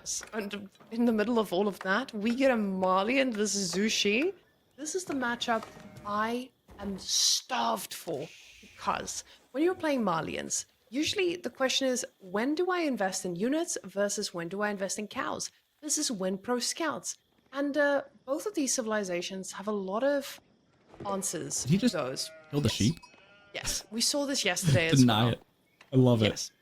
Yes, and in the middle of all of that, we get a Malian versus Zushi. This is the matchup I am starved for because when you're playing Malians, usually the question is when do I invest in units versus when do I invest in cows? This is when pro scouts. And both of these civilizations have a lot of answers Did he to just those. kill the Yes. sheep? Yes, we saw this yesterday as Deny well. it. I love it. Yes.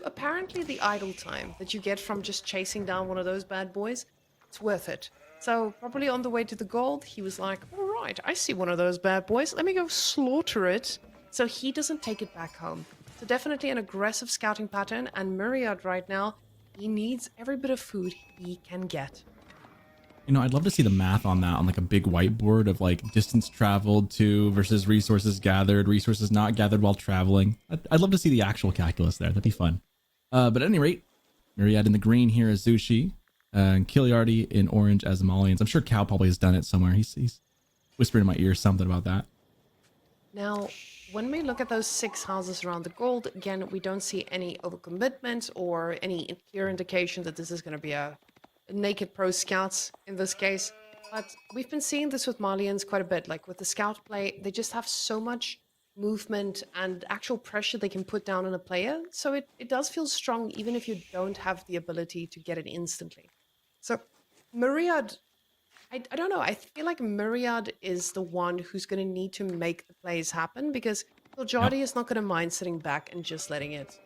Apparently the idle time that you get from just chasing down one of those bad boys, it's worth it. So probably on the way to the gold, he was like, all right, I see one of those bad boys. Let me go slaughter it. So he doesn't take it back home. So definitely an aggressive scouting pattern. And Myriad right now, he needs every bit of food he can get. You know, I'd love to see the math on that on like a big whiteboard of like distance traveled to versus resources gathered, resources not gathered while traveling. I'd love to see the actual calculus there. That'd be fun. But at any rate, Myriad in the green here is Zushi, and Kiljardi in orange as the Malians. I'm sure Cal probably has done it somewhere. He's whispering in my ear something about that. Now, when we look at those 6 houses around the gold, again, we don't see any overcommitment or any clear indication that this is going to be a naked pro scouts in this case. But we've been seeing this with Malians quite a bit. Like with the scout play, they just have so much movement and actual pressure they can put down on a player. So it does feel strong even if you don't have the ability to get it instantly. So Myriad, I don't know. I feel like Myriad is the one who's going to need to make the plays happen because Yep. Kiljardi is not going to mind sitting back and just letting it,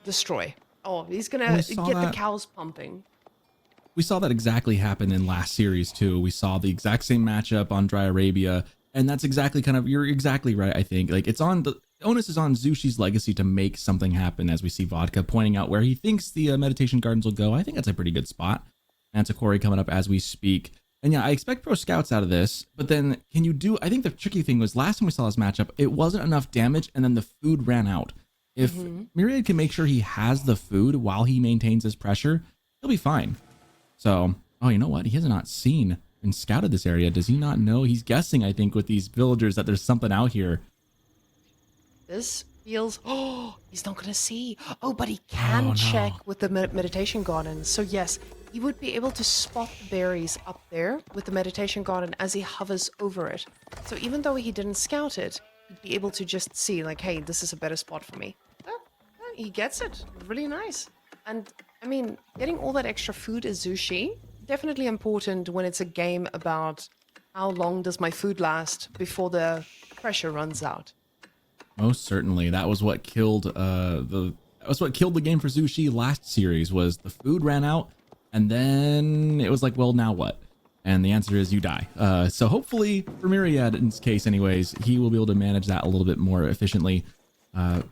destroy. Oh, he's going Well, we to saw get the that. cows pumping. We saw that exactly happen in last series too. We saw the exact same matchup on Dry Arabia, and that's exactly you're exactly right. I think like it's on the onus is on Zushi's legacy to make something happen. As we see Vodka pointing out where he thinks the meditation gardens will go. I think that's a pretty good spot. Manticore coming up as we speak. And yeah, I expect pro scouts out of this, but then can you do, I think the tricky thing was last time we saw this matchup, it wasn't enough damage and then the food ran out. If Myriad can make sure he has the food while he maintains his pressure, he'll be fine. So, oh, you know what? He has not seen and scouted this area. Does he not know? He's guessing, I think, with these villagers that there's something out here. This feels. Oh, he's not going to see. Oh, but he can Oh, no. check with the meditation garden. So, yes, he would be able to spot the berries up there with the meditation garden as he hovers over it. So, even though he didn't scout it, he'd be able to just see, like, hey, this is a better spot for me. He gets it. Really nice. And, I mean, getting all that extra food is Zushi. Definitely important when it's a game about how long does my food last before the pressure runs out. Most certainly, that was what killed the game for Zushi last series. Was the food ran out, and then it was like, well, now what? And the answer is you die. So hopefully, for Myriad in this case, anyways, he will be able to manage that a little bit more efficiently.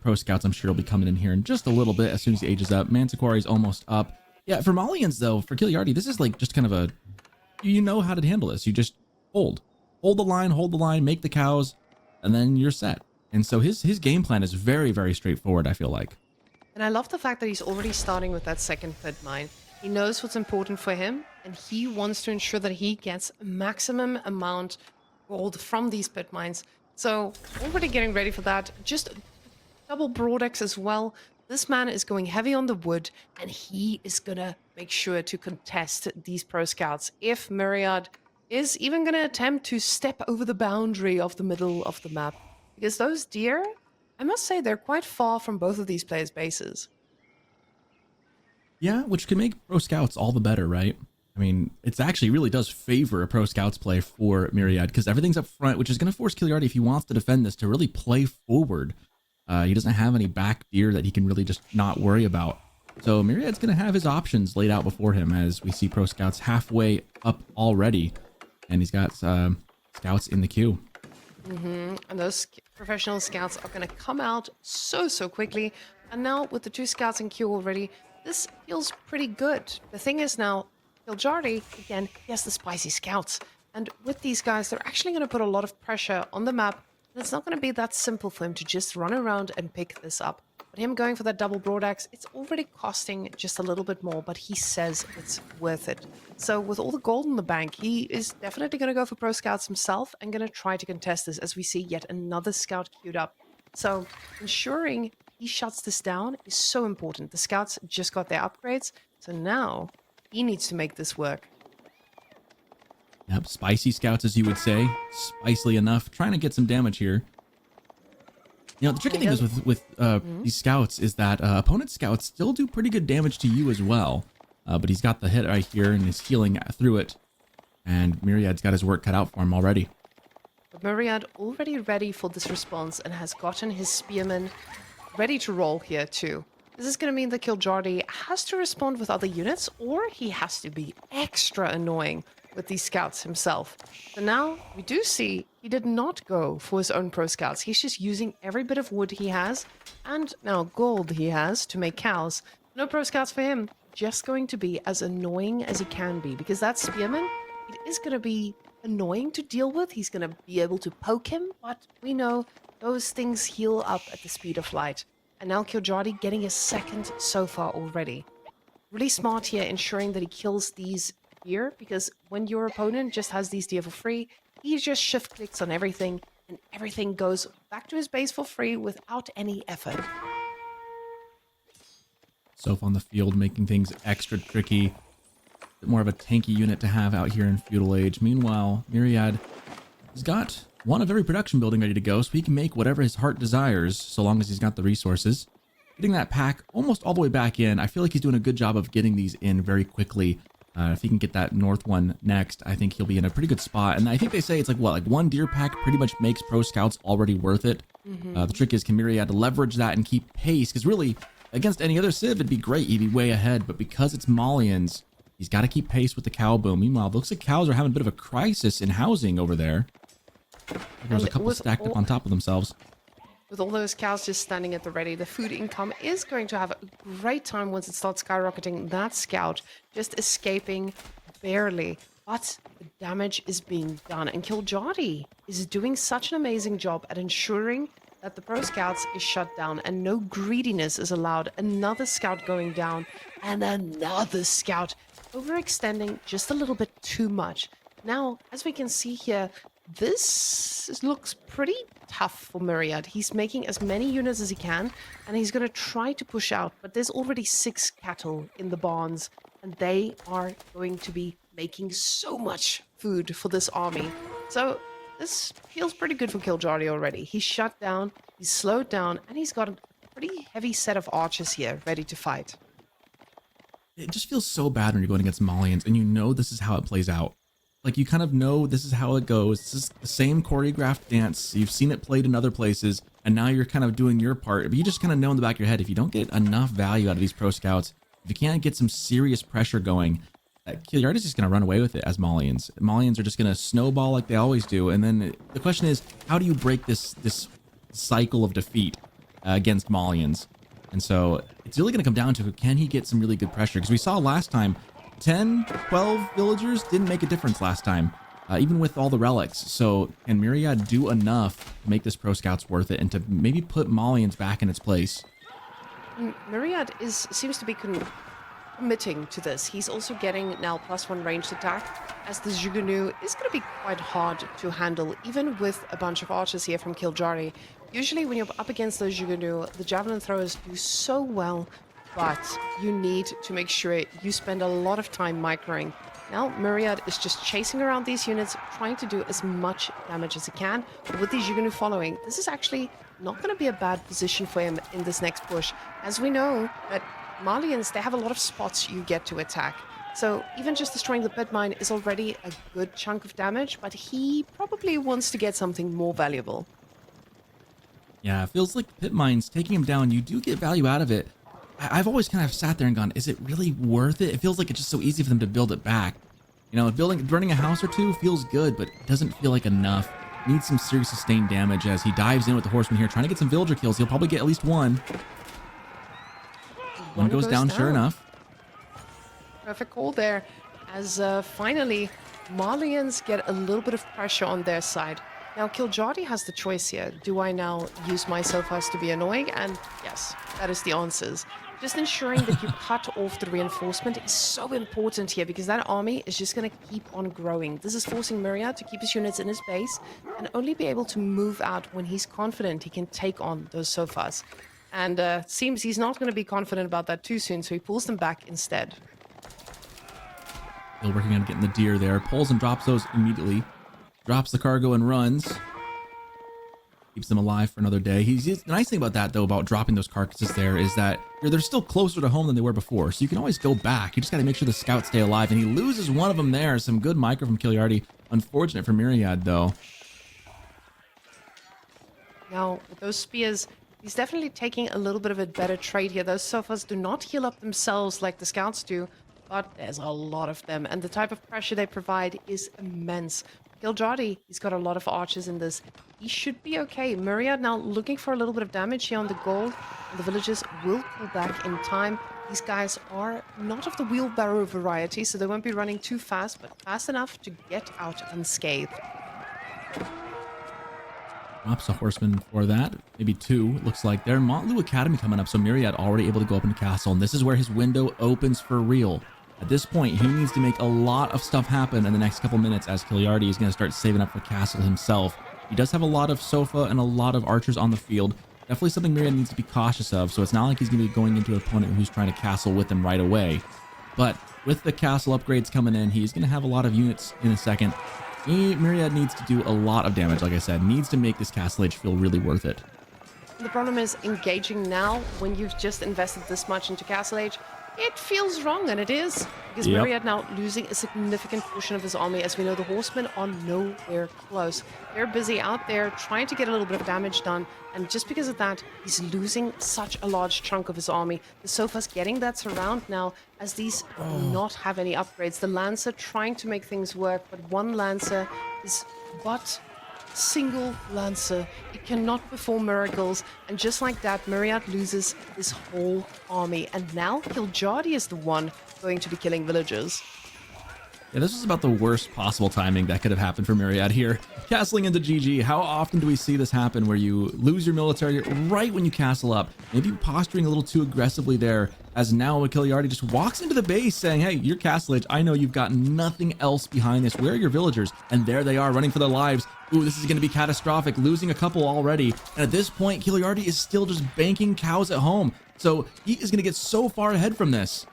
Pro scouts, I'm sure, will be coming in here in just a little bit as soon as he ages up. Manticore is almost up. Yeah, for Malians though, for Kiljardi, this is like just kind of a, you know how to handle this. You just hold the line, make the cows, and then you're set. And so his game plan is very, very straightforward, I feel like. And I love the fact that he's already starting with that second pit mine. He knows what's important for him, and he wants to ensure that he gets a maximum amount gold from these pit mines. So already getting ready for that. Just double broadex as well. This man is going heavy on the wood, and he is gonna make sure to contest these pro scouts. If Myriad is even gonna attempt to step over the boundary of the middle of the map, because those deer, I must say, they're quite far from both of these players' bases. Yeah, which can make pro scouts all the better, right? I mean, it's actually really does favor a pro scouts play for Myriad because everything's up front, which is going to force Kiljardi, if he wants to defend this, to really play forward. He doesn't have any back deer that he can really just not worry about. So Myriad's going to have his options laid out before him as we see pro scouts halfway up already. And he's got scouts in the queue. And those professional scouts are going to come out so quickly. And now with the 2 scouts in queue already, this feels pretty good. The thing is now, Kiljardi, again, he has the spicy scouts. And with these guys, they're actually going to put a lot of pressure on the map. And it's not going to be that simple for him to just run around and pick this up. But him going for that double broadaxe, it's already costing just a little bit more, but he says it's worth it. So with all the gold in the bank, he is definitely going to go for pro scouts himself and going to try to contest this as we see yet another scout queued up. So ensuring he shuts this down is so important. The scouts just got their upgrades, so now he needs to make this work. Yep, spicy scouts, as you would say. Spicily enough. Trying to get some damage here. You know, the tricky thing is with these scouts is that opponent scouts still do pretty good damage to you as well. But he's got the hit right here and is healing through it. And Myriad's got his work cut out for him already. But Myriad already ready for this response and has gotten his spearmen ready to roll here too. This is going to mean that kiljardi has to respond with other units, or he has to be extra annoying with these scouts himself. So now we do see he did not go for his own pro scouts. He's just using every bit of wood he has and now gold he has to make cows. No pro scouts for him. Just going to be as annoying as he can be, because that spearman, it is going to be annoying to deal with. He's going to be able to poke him, but we know those things heal up at the speed of light. And now kiljardi getting his second so far already. Really smart here, ensuring that he kills these deer, because when your opponent just has these deer for free, he just shift clicks on everything and everything goes back to his base for free without any effort. Soph on the field making things extra tricky. Bit more of a tanky unit to have out here in Feudal Age. Meanwhile, Myriad has got one of every production building ready to go, so he can make whatever his heart desires, so long as he's got the resources. Getting that pack almost all the way back in. I feel like he's doing a good job of getting these in very quickly. If he can get that north one next, I think he'll be in a pretty good spot. And I think they say it's like, what, like one deer pack pretty much makes pro scouts already worth it. The trick is, can Myriad leverage that and keep pace? Because really, against any other civ, it'd be great. He'd be way ahead. But because it's Malians, he's got to keep pace with the cow boom. Meanwhile, it looks like cows are having a bit of a crisis in housing over there. There's a couple stacked up on top of themselves. With all those cows just standing at the ready, the food income is going to have a great time once it starts skyrocketing. That scout just escaping barely, but the damage is being done. And kiljardi is doing such an amazing job at ensuring that the pro scouts is shut down and no greediness is allowed. Another scout going down and another scout overextending just a little bit too much. Now, as we can see here, this looks pretty tough for Myriad. He's making as many units as he can, and he's going to try to push out, but there's already 6 cattle in the barns, and they are going to be making so much food for this army. So this feels pretty good for kiljardi already. He's shut down, he's slowed down, and he's got a pretty heavy set of archers here ready to fight. It just feels so bad when you're going against Malians, and you know this is how it plays out. Like, you kind of know this is how it goes. This is the same choreographed dance. You've seen it played in other places, and now you're kind of doing your part. But you just kind of know in the back of your head, if you don't get enough value out of these pro scouts, if you can't get some serious pressure going, kiljardi is just going to run away with it as Malians. Malians are just going to snowball like they always do. And then the question is, how do you break this cycle of defeat against Malians? And so it's really going to come down to, can he get some really good pressure? Because we saw last time, 10, 12 villagers didn't make a difference last time, even with all the relics. So can Myriad do enough to make this pro scouts worth it and to maybe put Malians back in its place? Myriad seems to be committing to this. He's also getting now +1 ranged attack, as the Jugunu is going to be quite hard to handle, even with a bunch of archers here from kiljardi. Usually when you're up against those Jugunu, the javelin throwers do so well, but you need to make sure you spend a lot of time microing. Now Myriad is just chasing around these units, trying to do as much damage as he can. But with these Jugunu following, this is actually not going to be a bad position for him in this next push. As we know that Malians, they have a lot of spots you get to attack. So even just destroying the pit mine is already a good chunk of damage, but he probably wants to get something more valuable. Yeah, it feels like pit mines, taking him down, you do get value out of it. I've always kind of sat there and gone, is it really worth it? It feels like it's just so easy for them to build it back. You know, burning a house or two feels good, but it doesn't feel like enough. Needs some serious sustained damage as he dives in with the horseman here, trying to get some villager kills. He'll probably get at least one. One goes down, sure enough. Perfect call there, as finally Malians get a little bit of pressure on their side. Now kiljardi has the choice here. Do I now use my Sophos to be annoying? And yes, that is the answers. Just ensuring that you cut off the reinforcement is so important here, because that army is just going to keep on growing. This is forcing Myriad to keep his units in his base and only be able to move out when he's confident he can take on those Sophos. And seems he's not going to be confident about that too soon, so he pulls them back instead. Still working on getting the deer there. Pulls and drops those immediately. Drops the cargo and runs. Keeps them alive for another day. The nice thing about that, though, about dropping those carcasses there is that they're still closer to home than they were before. So you can always go back. You just got to make sure the scouts stay alive. And he loses one of them there. Some good micro from Kiljardi. Unfortunate for Myriad, though. Now, with those spears, he's definitely taking a little bit of a better trade here. Those sofas do not heal up themselves like the scouts do, but there's a lot of them. And the type of pressure they provide is immense. kiljardi, he's got a lot of archers in this. He should be okay. Myriad now looking for a little bit of damage here on the gold. And the villagers will pull back in time. These guys are not of the wheelbarrow variety, so they won't be running too fast, but fast enough to get out unscathed. Drops a horseman for that. Maybe two, it looks like there. Montlu Academy coming up, so Myriad already able to go up into castle, and this is where his window opens for real. At this point, he needs to make a lot of stuff happen in the next couple minutes, as Kiljardi is going to start saving up for castle himself. He does have a lot of sofa and a lot of archers on the field. Definitely something Myriad needs to be cautious of, so it's not like he's going to be going into an opponent who's trying to castle with him right away. But with the castle upgrades coming in, he's going to have a lot of units in a second. Myriad needs to do a lot of damage, like I said. Needs to make this castle age feel really worth it. The problem is engaging now when you've just invested this much into Castle Age. It feels wrong, and it is. Because Myriad now losing a significant portion of his army. As we know, the horsemen are nowhere close. They're busy out there trying to get a little bit of damage done. And just because of that, he's losing such a large chunk of his army. The Sofa's getting that surround now, as these do not have any upgrades. The Lancer trying to make things work, but one Lancer is but single Lancer. It cannot perform miracles, and just like that, Myriad loses his whole army. And now kiljardi is the one going to be killing villagers. Yeah, this is about the worst possible timing that could have happened for Myriad here. Castling into GG, how often do we see this happen where you lose your military right when you castle up? Maybe posturing a little too aggressively there, as now kiljardi just walks into the base saying, hey, you're castle age. I know you've got nothing else behind this. Where are your villagers? And there they are running for their lives. Ooh, this is going to be catastrophic, losing a couple already. And at this point, kiljardi is still just banking cows at home. So he is going to get so far ahead from this.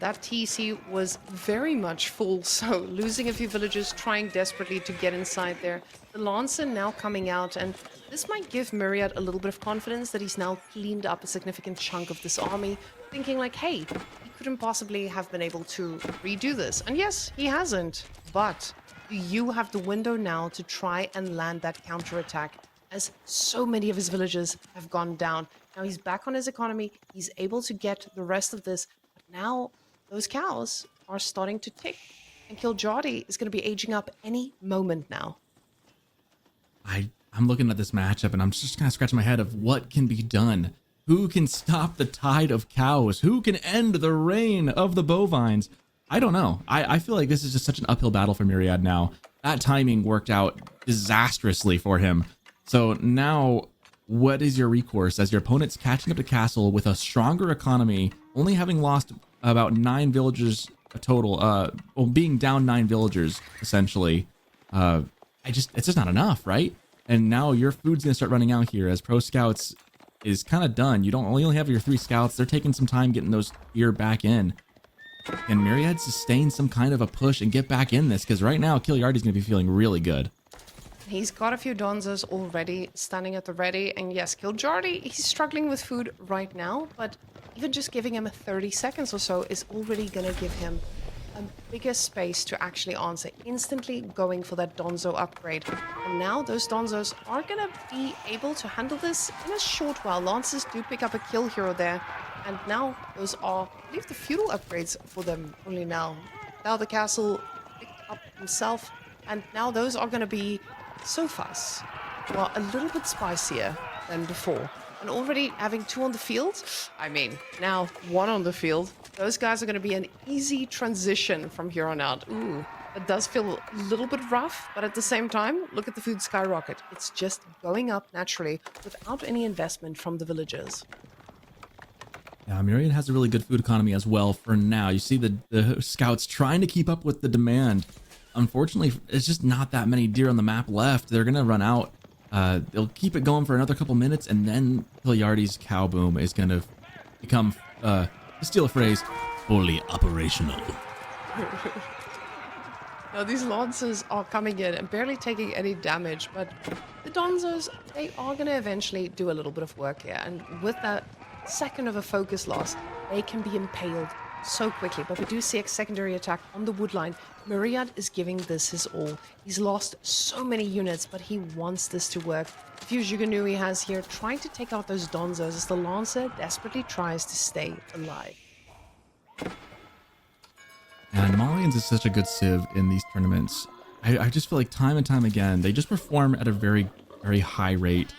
That TC was very much full, so losing a few villagers, trying desperately to get inside there. The Lancer now coming out, and this might give Myriad a little bit of confidence that he's now cleaned up a significant chunk of this army, thinking like, hey, he couldn't possibly have been able to redo this. And yes, he hasn't, but do you have the window now to try and land that counterattack, as so many of his villagers have gone down. Now he's back on his economy, he's able to get the rest of this, but now those cows are starting to tick, and kiljardi is going to be aging up any moment now. I'm looking at this matchup, and I'm just kind of scratching my head of what can be done. Who can stop the tide of cows? Who can end the reign of the bovines? I don't know. I feel like this is just such an uphill battle for Myriad now. That timing worked out disastrously for him. So now, what is your recourse as your opponent's catching up to castle with a stronger economy, only having lost about 9 villagers total, well, being down 9 villagers essentially. It's just not enough, right? And now your food's gonna start running out here as pro scouts is kind of done. You don't only have your 3 scouts. They're taking some time getting those gear back in. And Myriad sustain some kind of a push and get back in this, because right now kiljardi's gonna be feeling really good. He's got a few donzos already standing at the ready, and yes, kiljardi, he's struggling with food right now, but even just giving him 30 seconds or so is already going to give him a bigger space to actually answer, instantly going for that donzo upgrade. And now those donzos are going to be able to handle this in a short while. Lancers do pick up a kill hero there, and now those are, I believe, the feudal upgrades for them only now. Now the castle picked up himself, and now those are going to be sofas, well, a little bit spicier than before. And already having 2 on the field, I mean, now 1 on the field, those guys are going to be an easy transition from here on out. Ooh, it does feel a little bit rough, but at the same time, look at the food skyrocket. It's just going up naturally without any investment from the villagers. Yeah, Myriad has a really good food economy as well for now. You see the scouts trying to keep up with the demand. Unfortunately, it's just not that many deer on the map left. They're going to run out They'll keep it going for another couple minutes, and then Kiljardi's cow boom is going to become, to steal a phrase, fully operational. Now these lancers are coming in and barely taking any damage, but the Donzos, they are going to eventually do a little bit of work here. And with that second of a focus loss, they can be impaled so quickly. But we do see a secondary attack on the wood line. Myriad is giving this his all. He's lost so many units, but he wants this to work. The few Juganu he has here trying to take out those Donzos as the Lancer desperately tries to stay alive. And Malians is such a good civ in these tournaments. I just feel like time and time again, they just perform at a very, very high rate.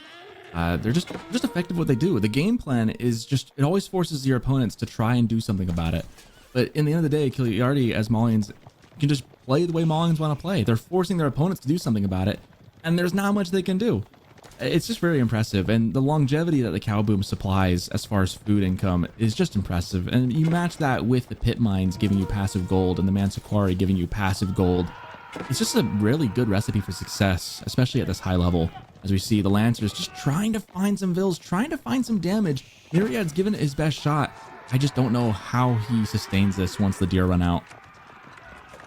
They're just effective what they do. The game plan is just, it always forces your opponents to try and do something about it. But in the end of the day, Kiljardi as Malians can just play the way Malians want to play. They're forcing their opponents to do something about it, and there's not much they can do. It's just very impressive, and the longevity that the cow boom supplies as far as food income is just impressive. And you match that with the pit mines giving you passive gold and the Mansaquari giving you passive gold. It's just a really good recipe for success, especially at this high level. As we see the Lancers just trying to find some vills, trying to find some damage. Myriad's given it his best shot. I just don't know how he sustains this once the deer run out.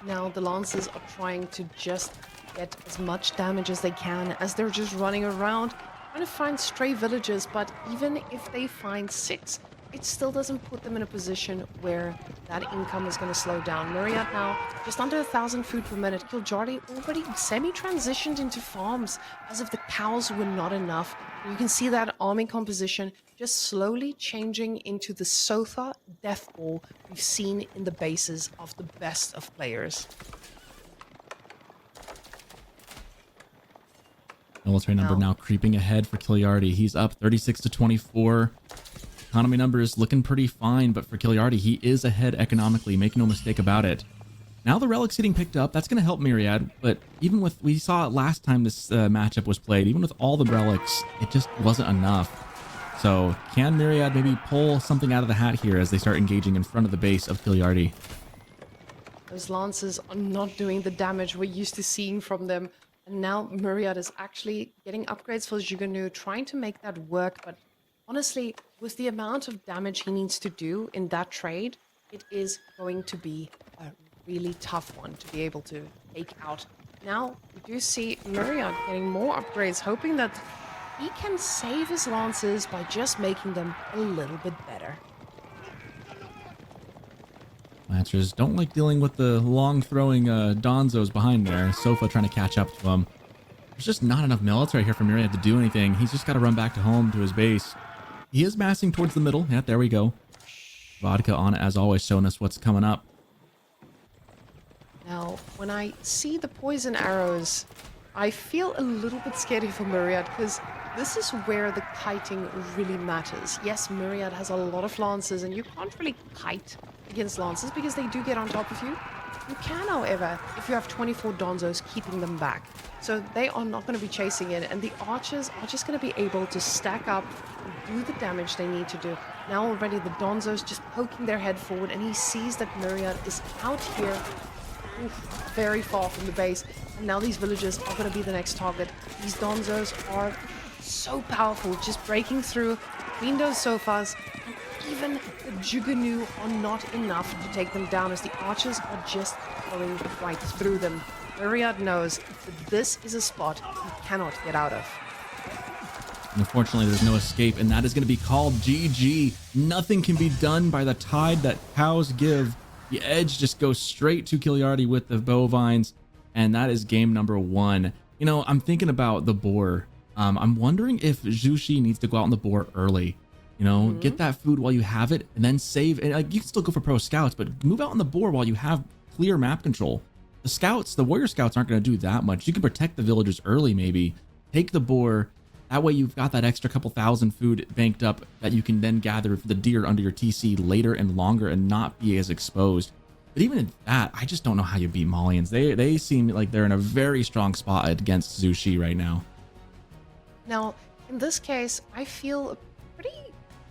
Now the Lancers are trying to just get as much damage as they can as they're just running around trying to find stray villages, but even if they find 6, it still doesn't put them in a position where that income is going to slow down. Myriad now just under 1,000 food per minute. Kiljardi already semi-transitioned into farms as if the cows were not enough. You can see that army composition just slowly changing into the Sotha death ball we've seen in the bases of the best of players. Military number now creeping ahead for Kiljardi. He's up 36 to 24. Economy number is looking pretty fine, but for Kiljardi, he is ahead economically. Make no mistake about it. Now the relics getting picked up. That's going to help Myriad, but even with, we saw it last time this matchup was played, even with all the relics, it just wasn't enough. So can Myriad maybe pull something out of the hat here as they start engaging in front of the base of Kiljardi? Those lances are not doing the damage we're used to seeing from them. And now Myriad is actually getting upgrades for Juganu, trying to make that work. But honestly, with the amount of damage he needs to do in that trade, it is going to be a really tough one to be able to take out. Now, we do see Myriad getting more upgrades, hoping that he can save his lances by just making them a little bit better. Lancers don't like dealing with the long-throwing Donzos behind there. Sofa trying to catch up to him. There's just not enough military here for Myriad to do anything. He's just got to run back to home to his base. He is massing towards the middle. Yeah, there we go. Vodka on it, as always, showing us what's coming up. Now, when I see the poison arrows, I feel a little bit scared for Myriad, because this is where the kiting really matters. Yes, Myriad has a lot of lances, and you can't really kite against lances because they do get on top of you. You can, however, if you have 24 Donzos keeping them back. So they are not going to be chasing in, and the archers are just going to be able to stack up and do the damage they need to do. Now already the Donzos just poking their head forward, and he sees that Myriad is out here very far from the base, and now these villagers are going to be the next target. These Donzos are so powerful, just breaking through between those sofas, and even the Juganu are not enough to take them down as the archers are just going right through them. Myriad knows that this is a spot he cannot get out of. And unfortunately, there's no escape, and that is going to be called GG. Nothing can be done by the tide that cows give. The edge just goes straight to Kiljardi with the bovines, and that is game number 1. You know, I'm thinking about the boar. I'm wondering if Zhuxi needs to go out on the boar early. You know, get that food while you have it, and then save. And like, you can still go for pro scouts, but move out on the boar while you have clear map control. The scouts, the warrior scouts, aren't going to do that much. You can protect the villagers early, maybe. Take the boar. That way you've got that extra couple thousand food banked up that you can then gather the deer under your TC later and longer and not be as exposed. But even in that, I just don't know how you beat Malians. They seem like they're in a very strong spot against Zhuxi right now. Now, in this case, I feel pretty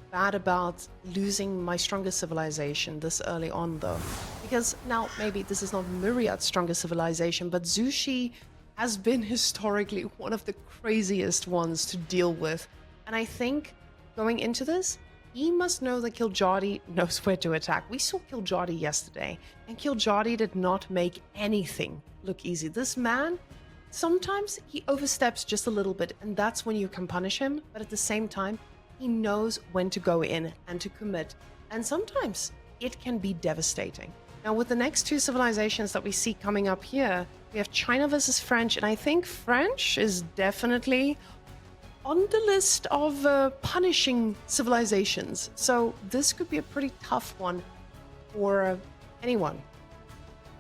bad about losing my strongest civilization this early on, though. Because now, maybe this is not Myriad's strongest civilization, but Zhuxi has been historically one of the craziest ones to deal with. And I think going into this, he must know that kiljardi knows where to attack. We saw kiljardi yesterday, and kiljardi did not make anything look easy. This man, sometimes he oversteps just a little bit, and that's when you can punish him. But at the same time, he knows when to go in and to commit. And sometimes it can be devastating. Now, with the next two civilizations that we see coming up here, we have China versus French, and I think French is definitely on the list of punishing civilizations. So this could be a pretty tough one for anyone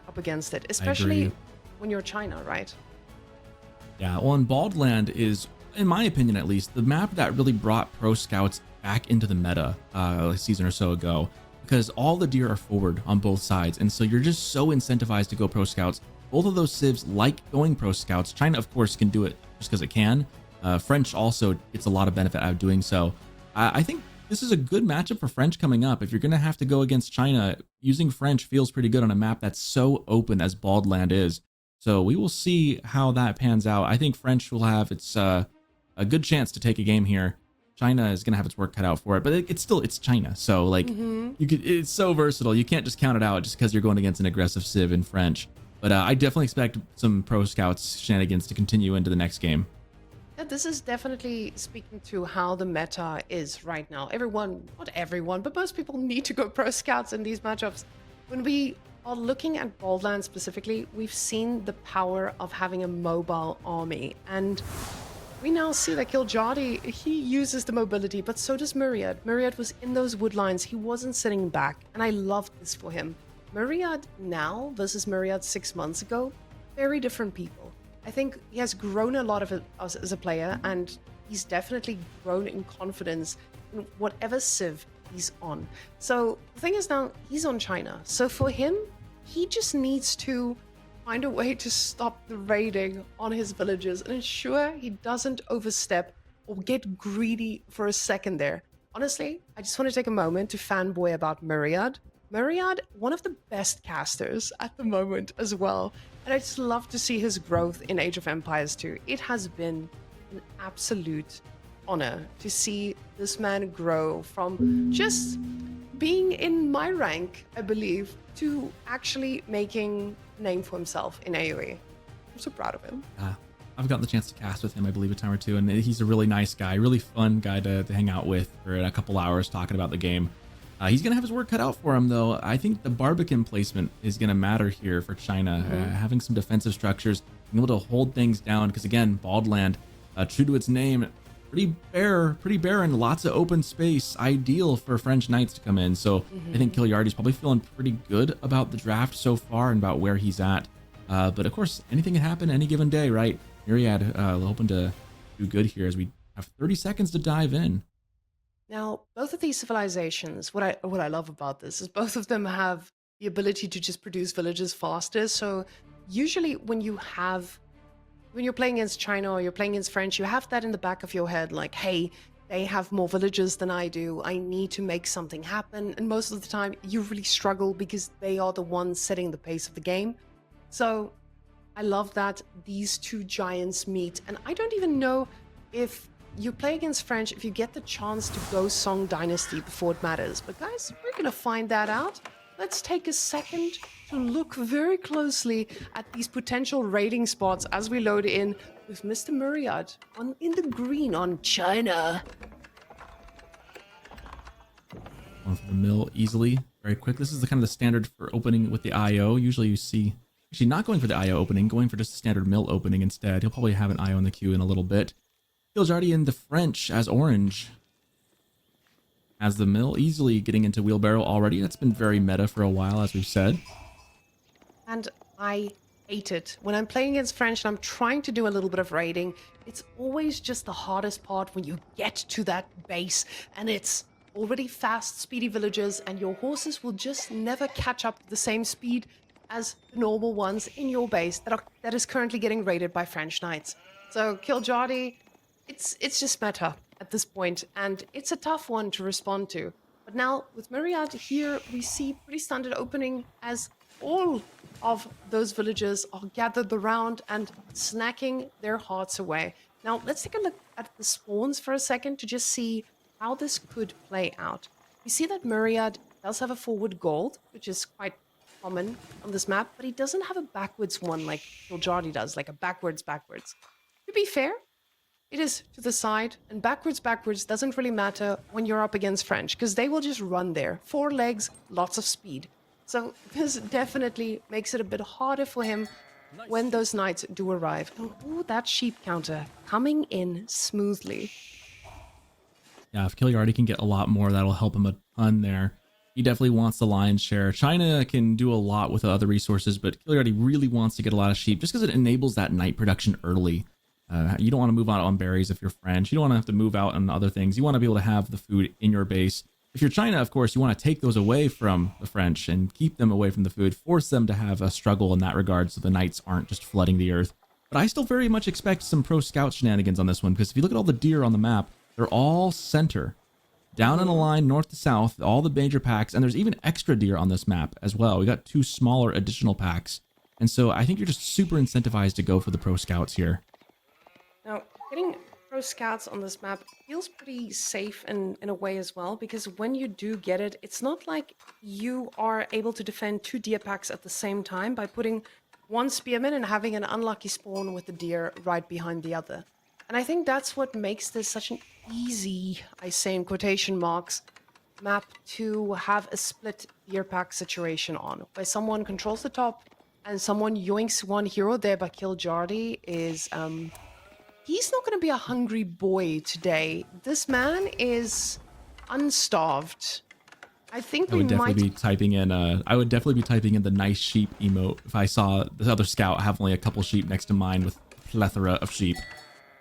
up against it, especially when you're China, right? Yeah, well, and Baldland is, in my opinion at least, the map that really brought pro scouts back into the meta a season or so ago, because all the deer are forward on both sides, and so you're just so incentivized to go pro scouts. Both of those civs like going pro scouts. China, of course, can do it just because it can. French also gets a lot of benefit out of doing so. I think this is a good matchup for French coming up. If you're going to have to go against China, using French feels pretty good on a map that's so open as Baldland is. So we will see how that pans out. I think French will have its a good chance to take a game here. China is going to have its work cut out for it, but it's China. So like it's so versatile. You can't just count it out just because you're going against an aggressive civ in French. But I definitely expect some pro scouts shenanigans to continue into the next game. Yeah, this is definitely speaking to how the meta is right now. Everyone, not everyone, but most people need to go pro scouts in these matchups. When we are looking at Baldland specifically, we've seen the power of having a mobile army. And we now see that kiljardi, he uses the mobility, but so does Myriad. Myriad was in those wood lines. He wasn't sitting back, and I loved this for him. Myriad now versus Myriad 6 months ago, very different people. I think he has grown a lot of it as a player, and he's definitely grown in confidence in whatever civ he's on. So the thing is now, he's on China. So for him, he just needs to find a way to stop the raiding on his villages and ensure he doesn't overstep or get greedy for a second there. Honestly, I just want to take a moment to fanboy about Myriad. Myriad, one of the best casters at the moment as well. And I just love to see his growth in Age of Empires 2. It has been an absolute honor to see this man grow from just being in my rank, I believe, to actually making a name for himself in AoE. I'm so proud of him. I've gotten the chance to cast with him, I believe, a time or two, and he's a really nice guy, really fun guy to hang out with for a couple hours talking about the game. He's going to have his work cut out for him, though. I think the Barbican placement is going to matter here for China. Having some defensive structures, being able to hold things down, because again, Baldland, true to its name, pretty barren, lots of open space, ideal for French knights to come in. So I think kiljardi's probably feeling pretty good about the draft so far and about where he's at. But of course, anything can happen any given day, right? Myriad hoping to do good here as we have 30 seconds to dive in. Now, both of these civilizations, what I love about this is both of them have the ability to just produce villages faster. So usually when you're playing against China or you're playing against French, you have that in the back of your head, like, hey, they have more villages than I do. I need to make something happen. And most of the time you really struggle because they are the ones setting the pace of the game. So I love that these two giants meet. And I don't even know if you play against French, if you get the chance to go Song Dynasty before it matters. But guys, we're going to find that out. Let's take a second to look very closely at these potential raiding spots as we load in with Mr. Myriad in the green on China. Going for the mill easily, very quick. This is the kind of the standard for opening with the IO. Usually you see, actually not going for the IO opening, going for just a standard mill opening instead. He'll probably have an IO in the queue in a little bit. kiljardi in the French as orange. As the mill easily getting into wheelbarrow already. That's been very meta for a while, as we've said. And I hate it. When I'm playing against French and I'm trying to do a little bit of raiding, it's always just the hardest part when you get to that base and it's already fast, speedy villages and your horses will just never catch up the same speed as the normal ones in your base that is currently getting raided by French knights. So kiljardi, it's just meta at this point, and it's a tough one to respond to. But now with Myriad here, we see pretty standard opening as all of those villagers are gathered around and snacking their hearts away. Now, let's take a look at the spawns for a second to just see how this could play out. We see that Myriad does have a forward gold, which is quite common on this map, but he doesn't have a backwards one like kiljardi does, like a backwards. To be fair, it is to the side, and backwards doesn't really matter when you're up against French, because they will just run there. 4 legs, lots of speed. So this definitely makes it a bit harder for him when those knights do arrive. And ooh, that sheep counter coming in smoothly. Yeah, if Kiljardi can get a lot more, that'll help him a ton there. He definitely wants the lion's share. China can do a lot with other resources, but Kiljardi really wants to get a lot of sheep just because it enables that night production early. You don't want to move out on berries if you're French. You don't want to have to move out on other things. You want to be able to have the food in your base. If you're China, of course, you want to take those away from the French and keep them away from the food, force them to have a struggle in that regard so the knights aren't just flooding the earth. But I still very much expect some pro scout shenanigans on this one, because if you look at all the deer on the map, they're all center. Down in a line, north to south, all the major packs, and there's even extra deer on this map as well. We got 2 smaller additional packs. And so I think you're just super incentivized to go for the pro scouts here. Now, getting pro scouts on this map feels pretty safe in a way as well, because when you do get it, it's not like you are able to defend 2 deer packs at the same time by putting 1 spearman and having an unlucky spawn with the deer right behind the other. And I think that's what makes this such an easy, I say in quotation marks, map to have a split deer pack situation on, where someone controls the top and someone yoinks 1 hero there by kiljardi is he's not going to be a hungry boy today. This man is unstarved. I think I we would definitely might be typing in I would definitely be typing in the nice sheep emote if I saw the other scout have only a couple sheep next to mine with a plethora of sheep.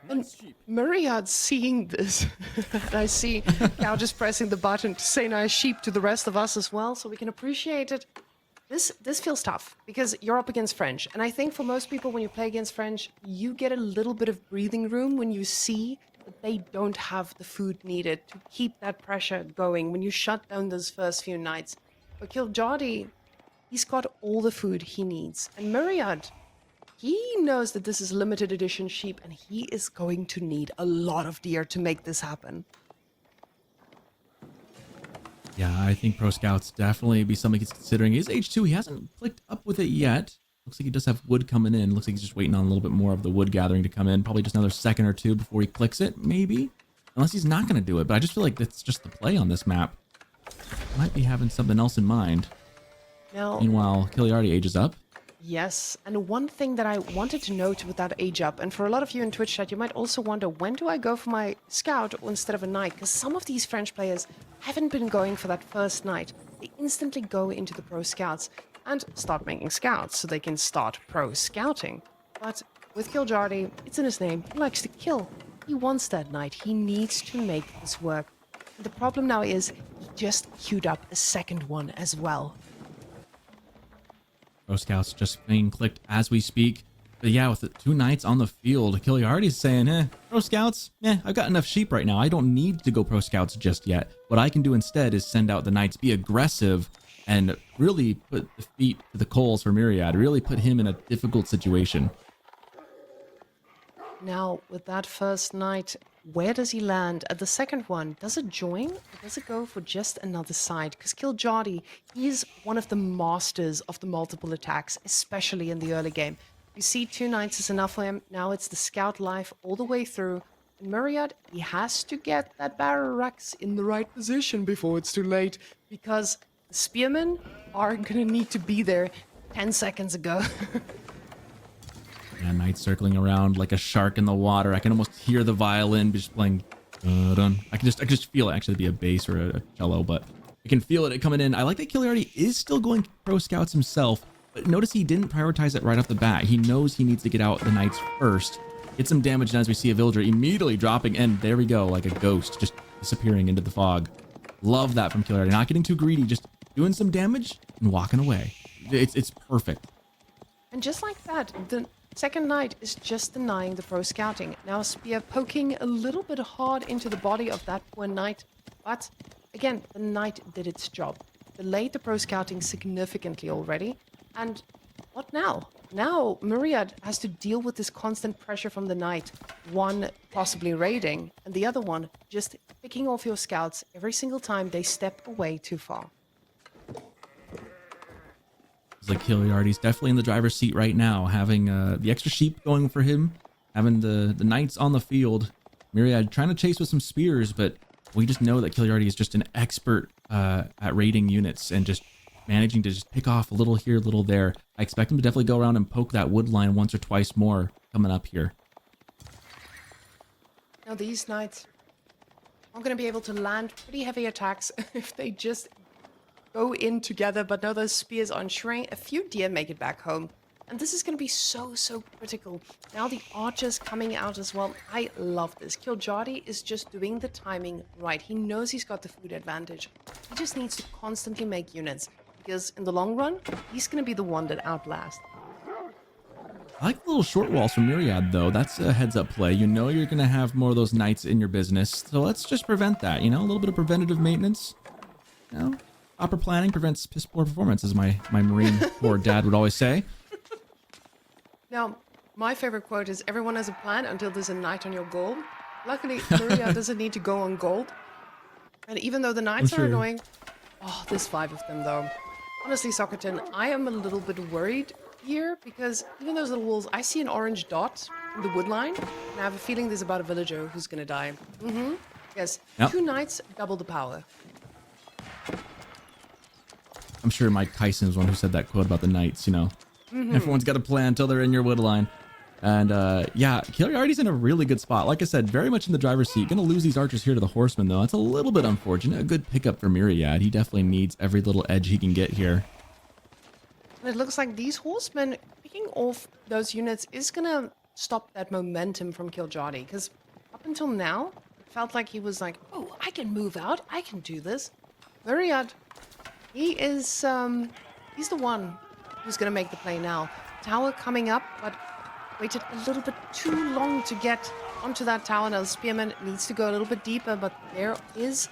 And Myriad seeing this, and I see Cow just pressing the button to say nice sheep to the rest of us as well, so we can appreciate it. This feels tough, because you're up against French, and I think for most people when you play against French, you get a little bit of breathing room when you see that they don't have the food needed to keep that pressure going when you shut down those first few nights. But kiljardi, he's got all the food he needs, and Myriad, he knows that this is limited edition sheep, and he is going to need a lot of deer to make this happen. Yeah, I think pro scouts definitely be something he's considering. He's age 2. He hasn't clicked up with it yet. Looks like he does have wood coming in. Looks like he's just waiting on a little bit more of the wood gathering to come in. Probably just another second or 2 before he clicks it, maybe. Unless he's not going to do it. But I just feel like that's just the play on this map. Might be having something else in mind. Now, Meanwhile, Kiljardi ages up. yes, and one thing that I wanted to note with that age up, and for a lot of you in Twitch chat, you might also wonder, when do I go for my scout instead of a knight? Because some of these French players haven't been going for that first knight. They instantly go into the pro scouts and start making scouts so they can start pro scouting. But with kiljardi, it's in his name. He likes to kill. He wants that knight. He needs to make this work. And the problem now is he just queued up a second one as well. Pro scouts just being clicked as we speak. But yeah, with the 2 knights on the field, Kiljardi's saying, pro scouts, I've got enough sheep right now. I don't need to go pro scouts just yet. What I can do instead is send out the knights, be aggressive, and really put the feet to the coals for Myriad, really put him in a difficult situation. Now, with that first knight, where does he land? At the second one, does it join? Or does it go for just another side? Because kiljardi, he's one of the masters of the multiple attacks, especially in the early game. You see 2 knights is enough for him. Now it's the scout life all the way through. And Myriad, he has to get that barrel racks in the right position before it's too late. Because the spearmen are going to need to be there 10 seconds ago. Yeah, knight circling around like a shark in the water. I can almost hear the violin just playing. I can just feel it. Actually, it'd be a bass or a cello, but I can feel it coming in. I like that Kiljardi is still going pro scouts himself, but notice he didn't prioritize it right off the bat. He knows he needs to get out the knights first, get some damage done as we see a villager immediately dropping, and there we go, like a ghost, just disappearing into the fog. Love that from Kiljardi. Not getting too greedy, just doing some damage and walking away. It's perfect. And just like that, the second knight is just denying the pro scouting. Now spear poking a little bit hard into the body of that poor knight. But again, the knight did its job. Delayed the pro scouting significantly already. And what now? Now Myriad has to deal with this constant pressure from the knight. One possibly raiding, and the other one just picking off your scouts every single time they step away too far. It's like Kiljardi's definitely in the driver's seat right now, having the extra sheep going for him, having the knights on the field. Myriad trying to chase with some spears, but we just know that Kiljardi is just an expert at raiding units and just managing to just pick off a little here, a little there. I expect him to definitely go around and poke that wood line once or twice more coming up here. Now these knights are going to be able to land pretty heavy attacks if they just go in together, but no, those spears are ensuring a few deer make it back home. And this is going to be so critical. Now the archers coming out as well. I love this. Kiljardi is just doing the timing right. He knows he's got the food advantage. He just needs to constantly make units, because in the long run, he's going to be the one that outlasts. I like the little short walls from Myriad, though. That's a heads-up play. You know you're going to have more of those knights in your business, so let's just prevent that, you know? A little bit of preventative maintenance. You know? Proper planning prevents piss poor performance, as my Marine Corps dad would always say. Now, my favorite quote is, everyone has a plan until there's a knight on your gold. Luckily, Myriad doesn't need to go on gold. And even though the knights are annoying, oh, there's 5 of them, though. Honestly, Soccerton, I am a little bit worried here, because even those little wolves, I see an orange dot in the wood line, and I have a feeling there's about a villager who's going to die. Yes, yep. 2 knights, double the power. I'm sure Mike Tyson was one who said that quote about the knights, you know. Everyone's got a plan until they're in your wood line. And yeah, Kiljardi's in a really good spot. Like I said, very much in the driver's seat. Gonna lose these archers here to the horsemen, though. That's a little bit unfortunate. A good pickup for Myriad. He definitely needs every little edge he can get here. And it looks like these horsemen picking off those units is gonna stop that momentum from Kiljardi. Because up until now, it felt like he was like, oh, I can move out. I can do this. Myriad, he is, he's the one who's going to make the play now. Tower coming up, but waited a little bit too long to get onto that tower. Now the spearman needs to go a little bit deeper, but there is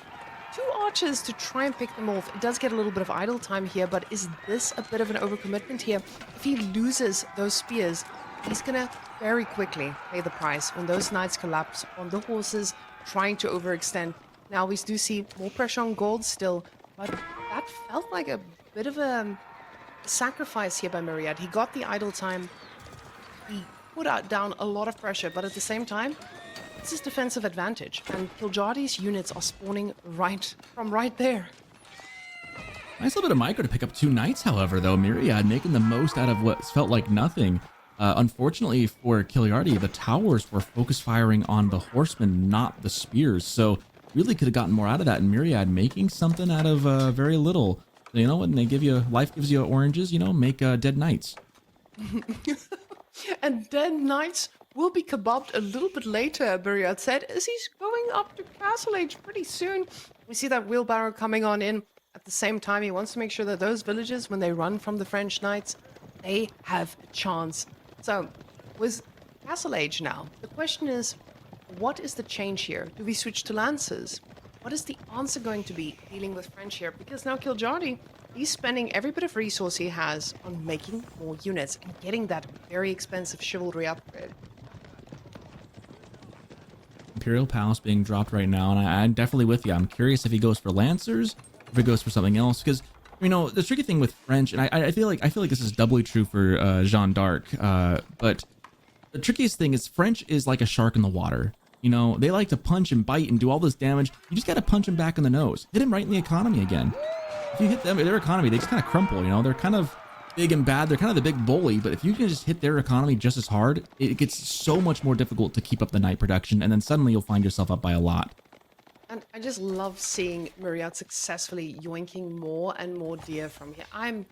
2 archers to try and pick them off. It does get a little bit of idle time here, but is this a bit of an overcommitment here? If he loses those spears, he's going to very quickly pay the price when those knights collapse on the horses, trying to overextend. Now we do see more pressure on gold still, but that felt like a bit of a sacrifice here by Myriad. He got the idle time. He put down a lot of pressure, but at the same time, it's his defensive advantage. And Kiljardi's units are spawning right there. Nice little bit of micro to pick up 2 knights, however, though. Myriad making the most out of what felt like nothing. Unfortunately for Kiljardi, the towers were focus firing on the horsemen, not the spears. So really could have gotten more out of that. And Myriad making something out of very little. You know, when they give you, life gives you oranges, you know, make dead knights. And dead knights will be kebabbed a little bit later, Myriad said, as he's going up to Castle Age pretty soon. We see that wheelbarrow coming on in. At the same time, he wants to make sure that those villages, when they run from the French knights, they have a chance. So, with Castle Age now, the question is, what is the change here? Do we switch to Lancers? What is the answer going to be dealing with French here? Because now Kiljardi, he's spending every bit of resource he has on making more units and getting that very expensive chivalry upgrade. Imperial Palace being dropped right now, and I'm definitely with you. I'm curious if he goes for Lancers, if he goes for something else, because you know the tricky thing with French, and I feel like this is doubly true for Jeanne d'Arc, but the trickiest thing is French is like a shark in the water. You know, they like to punch and bite and do all this damage. You just got to punch them back in the nose. Hit them right in the economy again. If you hit them, their economy, they just kind of crumple, you know. They're kind of big and bad. They're kind of the big bully. But if you can just hit their economy just as hard, it gets so much more difficult to keep up the knight production. And then suddenly you'll find yourself up by a lot. And I just love seeing Myriad successfully yoinking more and more deer from here. I'm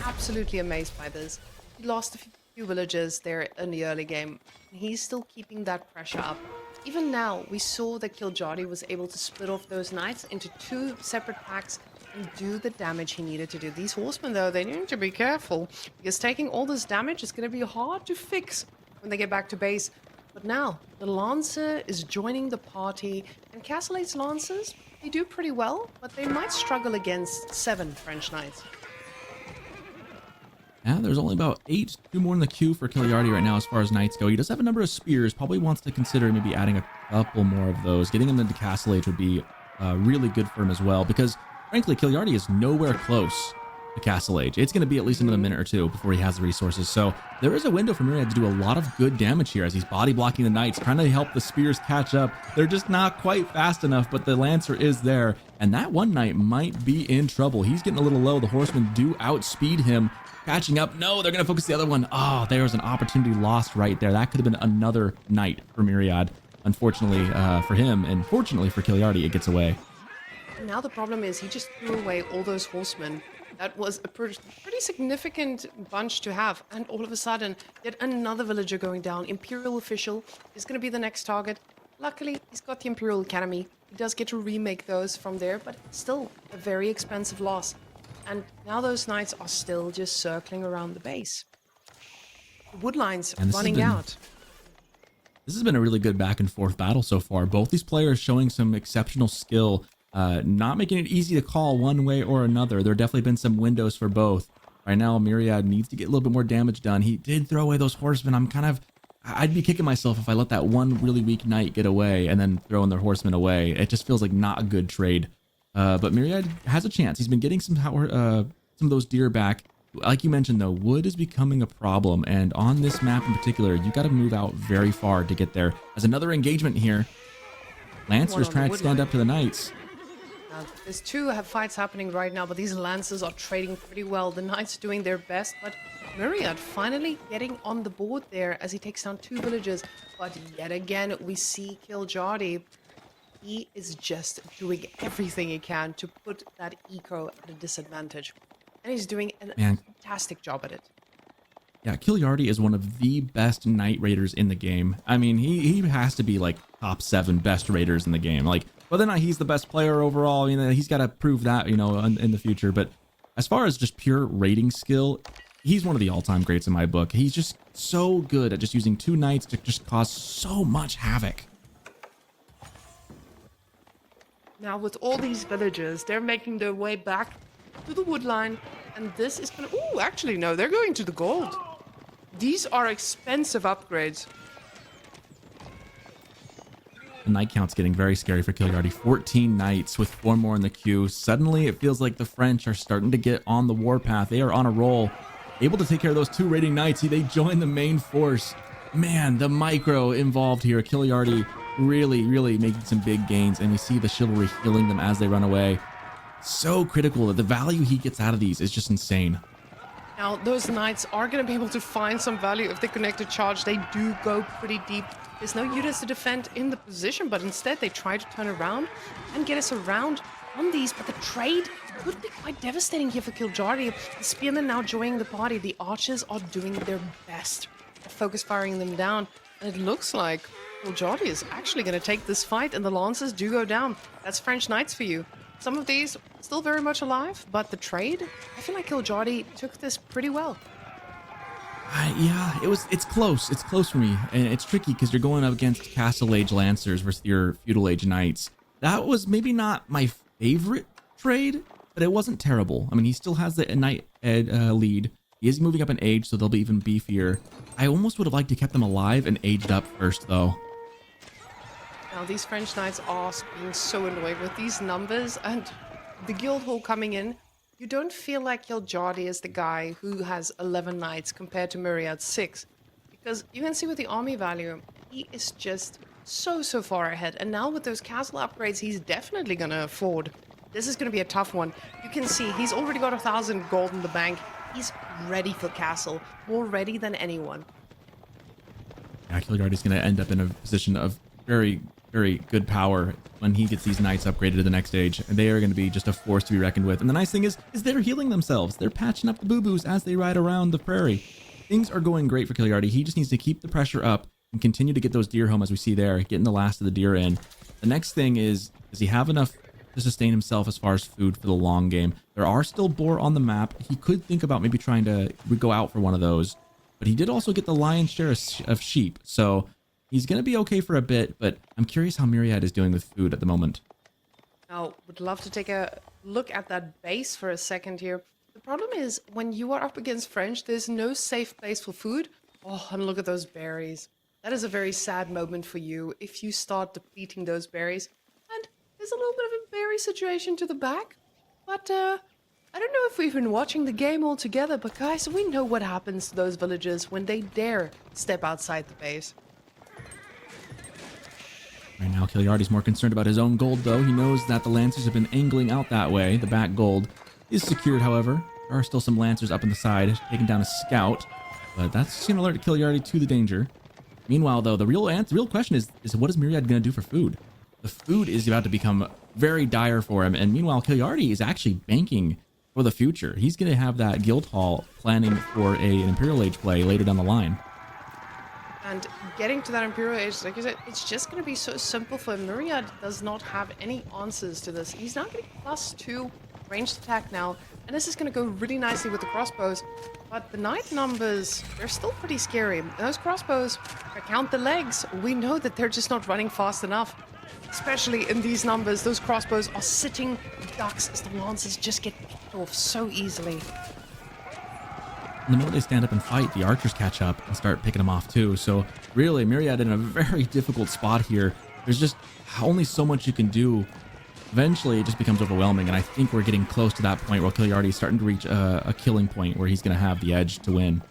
absolutely amazed by this. He lost a few villagers there in the early game. He's still keeping that pressure up. Even now, we saw that Kiljardi was able to split off those knights into 2 separate packs and do the damage he needed to do. These horsemen, though, they need to be careful, because taking all this damage is going to be hard to fix when they get back to base. But now, the Lancer is joining the party, and Castle Age's Lancers, they do pretty well, but they might struggle against 7 French knights. Yeah, there's only about 8, 2 more in the queue for Kiljardi right now as far as knights go. He does have a number of spears, probably wants to consider maybe adding a couple more of those. Getting him into Castle Age would be really good for him as well, because frankly, Kiljardi is nowhere close to Castle Age. It's going to be at least another minute or two before he has the resources. So there is a window for Myriad to do a lot of good damage here as he's body blocking the knights, trying to help the spears catch up. They're just not quite fast enough, but the Lancer is there, and that one knight might be in trouble. He's getting a little low. The horsemen do outspeed him. Catching up. No, they're going to focus the other one. Oh, there's an opportunity lost right there. That could have been another knight for Myriad. Unfortunately for him, and fortunately for Kiljardi, it gets away. Now the problem is he just threw away all those horsemen. That was a pretty significant bunch to have. And all of a sudden, yet another villager going down. Imperial official is going to be the next target. Luckily, he's got the Imperial Academy. He does get to remake those from there, but still a very expensive loss. And now those knights are still just circling around the base. The wood lines running out. This has been a really good back and forth battle so far. Both these players showing some exceptional skill, not making it easy to call one way or another. There have definitely been some windows for both. Right now, Myriad needs to get a little bit more damage done. He did throw away those horsemen. I'd be kicking myself if I let that one really weak knight get away and then throwing their horsemen away. It just feels like not a good trade. But Myriad has a chance. He's been getting some of those deer back. Like you mentioned, though, wood is becoming a problem. And on this map in particular, you got to move out very far to get there. As another engagement here, Lancers trying to stand up to the knights. There's two fights happening right now, but these Lancers are trading pretty well. The knights doing their best, but Myriad finally getting on the board there as he takes down 2 villages. But yet again, we see Kiljardi. He is just doing everything he can to put that eco at a disadvantage. And he's doing a fantastic job at it. Yeah, Kiljardi is one of the best Knight Raiders in the game. I mean, he has to be like top 7 best Raiders in the game. Like, whether or not he's the best player overall, he's got to prove that, in the future. But as far as just pure raiding skill, he's one of the all-time greats in my book. He's just so good at just using 2 knights to just cause so much havoc. Now with all these villagers, they're making their way back to the wood line, and this is gonna... Ooh, actually no, they're going to the gold. These are expensive upgrades. The knight count's getting very scary for Kiljardi. 14 knights with 4 more in the queue. Suddenly, it feels like the French are starting to get on the warpath. They are on a roll, able to take care of those 2 raiding knights. They join the main force. Man, the micro involved here. Kiljardi really making some big gains, and we see the chivalry healing them as they run away. So critical. The value he gets out of these is just insane. Now, those knights are going to be able to find some value if they connect a charge. They do go pretty deep. There's no units to defend in the position, but instead they try to turn around and get us around on these. But the trade could be quite devastating here for Kiljardi. The spearmen now joining the party. The archers are doing their best at focus firing them down. And it looks like Kiljardi is actually going to take this fight, and the lancers do go down. That's French knights for you. Some of these still very much alive, but the trade, I feel like Kiljardi took this pretty well. Yeah, it's close. It's close for me, and it's tricky because you're going up against Castle Age Lancers versus your Feudal Age Knights. That was maybe not my favorite trade, but it wasn't terrible. I mean, he still has the Knight lead. He is moving up in age, so they'll be even beefier. I almost would have liked to kept them alive and aged up first, though. Now, these French knights are being so annoyed with these numbers, and the guild hall coming in. You don't feel like Kiljardi is the guy who has 11 knights compared to Myriad's 6. Because you can see with the army value, he is just so far ahead. And now with those castle upgrades, he's definitely going to afford. This is going to be a tough one. You can see he's already got 1,000 gold in the bank. He's ready for castle, more ready than anyone. Yeah, Kiljardi's going to end up in a position of very good power when he gets these knights upgraded to the next stage. And they are going to be just a force to be reckoned with. And the nice thing is they're healing themselves. They're patching up the boo-boos as they ride around the prairie. Things are going great for Kiljardi. He just needs to keep the pressure up and continue to get those deer home, as we see there, getting the last of the deer in. The next thing is, does he have enough to sustain himself as far as food for the long game? There are still boar on the map. He could think about maybe trying to go out for one of those. But he did also get the lion's share of sheep. So he's going to be okay for a bit, but I'm curious how Myriad is doing with food at the moment. Now, would love to take a look at that base for a second here. The problem is when you are up against French, there's no safe place for food. Oh, and look at those berries. That is a very sad moment for you if you start depleting those berries. And there's a little bit of a berry situation to the back. But I don't know if we've been watching the game all together, but guys, we know what happens to those villagers when they dare step outside the base. Right now, Kiljardi's more concerned about his own gold, though. He knows that the Lancers have been angling out that way. The back gold is secured, however. There are still some Lancers up on the side, taking down a scout. But that's going to alert Kiljardi to the danger. Meanwhile, though, the real question is what is Myriad going to do for food? The food is about to become very dire for him. And meanwhile, Kiljardi is actually banking for the future. He's going to have that guild hall planning for an Imperial Age play later down the line. And getting to that Imperial Age, like I said, it's just going to be so simple for him. Myriad does not have any answers to this. He's now getting +2 ranged attack now, and this is going to go really nicely with the crossbows. But the knight numbers, they're still pretty scary. Those crossbows, if I count the legs, we know that they're just not running fast enough. Especially in these numbers, those crossbows are sitting ducks as the lancers just get picked off so easily. And the moment they stand up and fight, the archers catch up and start picking them off too. So really, Myriad in a very difficult spot here. There's just only so much you can do. Eventually, it just becomes overwhelming, and I think we're getting close to that point where Kiljardi is starting to reach a killing point where he's going to have the edge to win.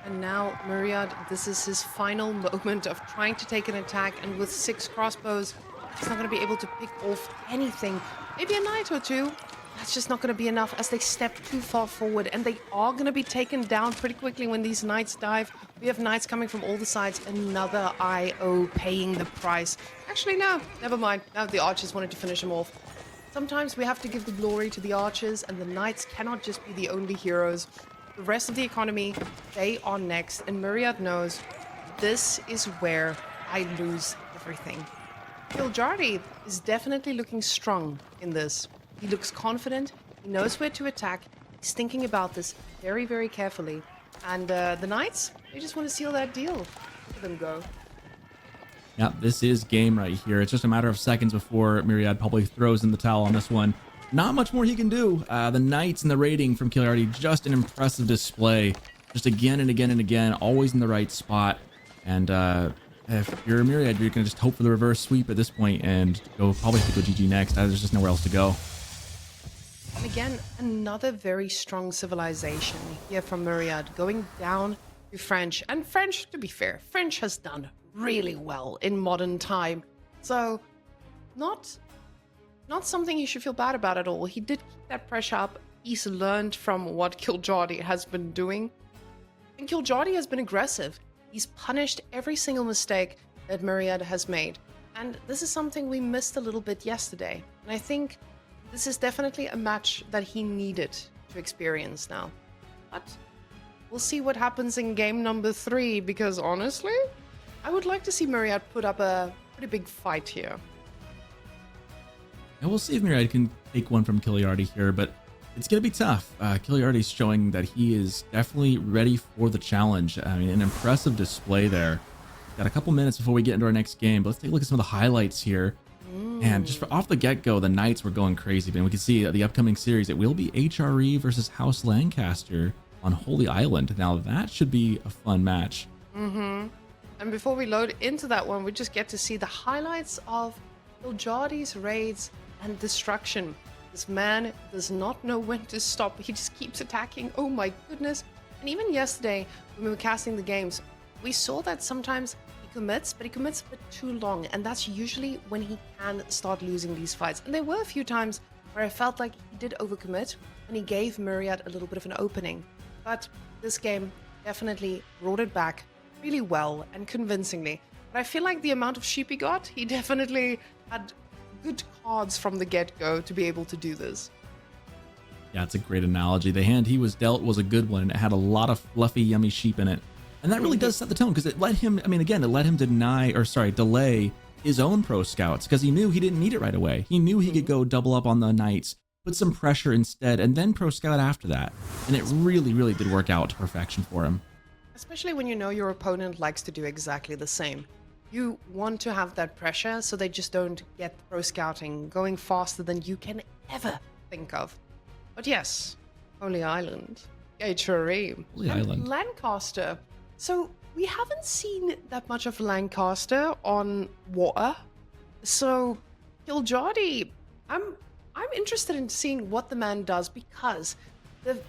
And now, Myriad, this is his final moment of trying to take an attack, and with 6 crossbows, he's not going to be able to pick off anything. Maybe a knight or two. That's just not going to be enough as they step too far forward, and they are going to be taken down pretty quickly when these knights dive. We have knights coming from all the sides. Another IO paying the price. Actually, no, never mind. Now the archers wanted to finish him off. Sometimes we have to give the glory to the archers, and the knights cannot just be the only heroes. The rest of the economy, they are next, and Myriad knows this is where I lose everything. Kiljardi is definitely looking strong in this. He looks confident, he knows where to attack, he's thinking about this very, very carefully. And the knights, they just want to seal that deal. Look at them go. Yeah, this is game right here. It's just a matter of seconds before Myriad probably throws in the towel on this one. Not much more he can do. The knights and the rating from Kiljardi, just an impressive display. Just again and again and again, always in the right spot. And if you're a Myriad, you're going to just hope for the reverse sweep at this point and probably have to go GG next. There's just nowhere else to go. And again, another very strong civilization here from Myriad, going down to French. And French, to be fair, French has done really well in modern time. So, not something he should feel bad about at all. He did keep that pressure up. He's learned from what Kiljardi has been doing. And Kiljardi has been aggressive. He's punished every single mistake that Myriad has made. And this is something we missed a little bit yesterday. And I think this is definitely a match that he needed to experience now. But we'll see what happens in game number 3, because honestly, I would like to see Myriad put up a pretty big fight here. And we'll see if Myriad can take one from Kiljardi here, but it's going to be tough. Kiljardi's showing that he is definitely ready for the challenge. I mean, an impressive display there. Got a couple minutes before we get into our next game, but let's take a look at some of the highlights here. And just off the get-go, the Knights were going crazy. And we can see the upcoming series, it will be HRE versus House Lancaster on Holy Island. Now, that should be a fun match. And before we load into that one, we just get to see the highlights of Kiljardi's raids and destruction. This man does not know when to stop. He just keeps attacking. Oh my goodness. And even yesterday, when we were casting the games, we saw that sometimes he commits, but he commits a bit too long. And that's usually when he can start losing these fights. And there were a few times where I felt like he did overcommit and he gave Myriad a little bit of an opening. But this game definitely brought it back really well and convincingly. But I feel like the amount of sheep he got, he definitely had good cards from the get-go to be able to do this. Yeah, it's a great analogy. The hand he was dealt was a good one. It had a lot of fluffy, yummy sheep in it. And that really does set the tone, because it let him, it let him delay his own pro scouts, because he knew he didn't need it right away. He knew he could go double up on the Knights, put some pressure instead, and then pro scout after that. And it really, really did work out to perfection for him. Especially when you know your opponent likes to do exactly the same. You want to have that pressure so they just don't get pro scouting going faster than you can ever think of. But yes, Holy Island, HRE, Holy and Island. Lancaster. So we haven't seen that much of Lancaster on water. So kiljardi, I'm interested in seeing what the man does because the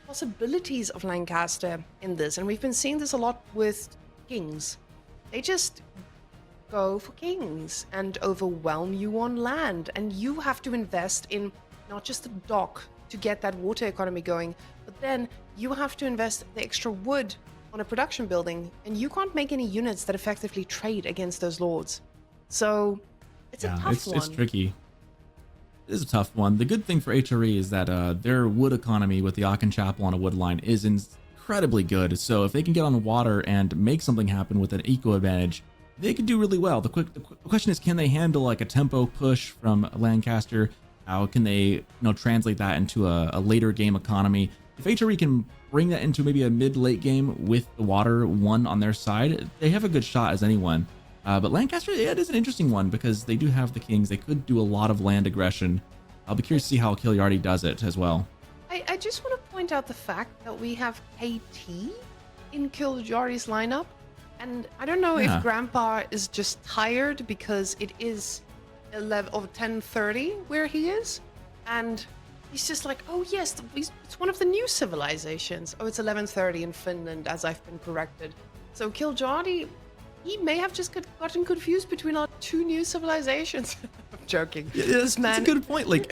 possibilities of Lancaster in this, and we've been seeing this a lot with kings. They just go for kings and overwhelm you on land, and you have to invest in not just a dock to get that water economy going, but then you have to invest the extra wood on a production building, and you can't make any units that effectively trade against those lords. So it's a tough one. It's tricky. It is a tough one. The good thing for HRE is that their wood economy with the Aachen Chapel on a wood line is incredibly good. So if they can get on the water and make something happen with an eco advantage, they could do really well. The question is, can they handle like a tempo push from Lancaster? How can they, translate that into a later game economy? If HRE can bring that into maybe a mid-late game with the water one on their side, they have a good shot as anyone. But Lancaster, yeah, it is an interesting one because they do have the kings. They could do a lot of land aggression. I'll be curious to see how kiljardi does it as well. I just want to point out the fact that we have KT in kiljardi's lineup. And I don't know if Grandpa is just tired because it is 11 or 10:30 where he is. And he's just like, oh yes, it's one of the new civilizations. Oh, it's 11:30 in Finland, as I've been corrected. So kiljardi, he may have just gotten confused between our two new civilizations. I'm joking. Yeah, that's a good point. Like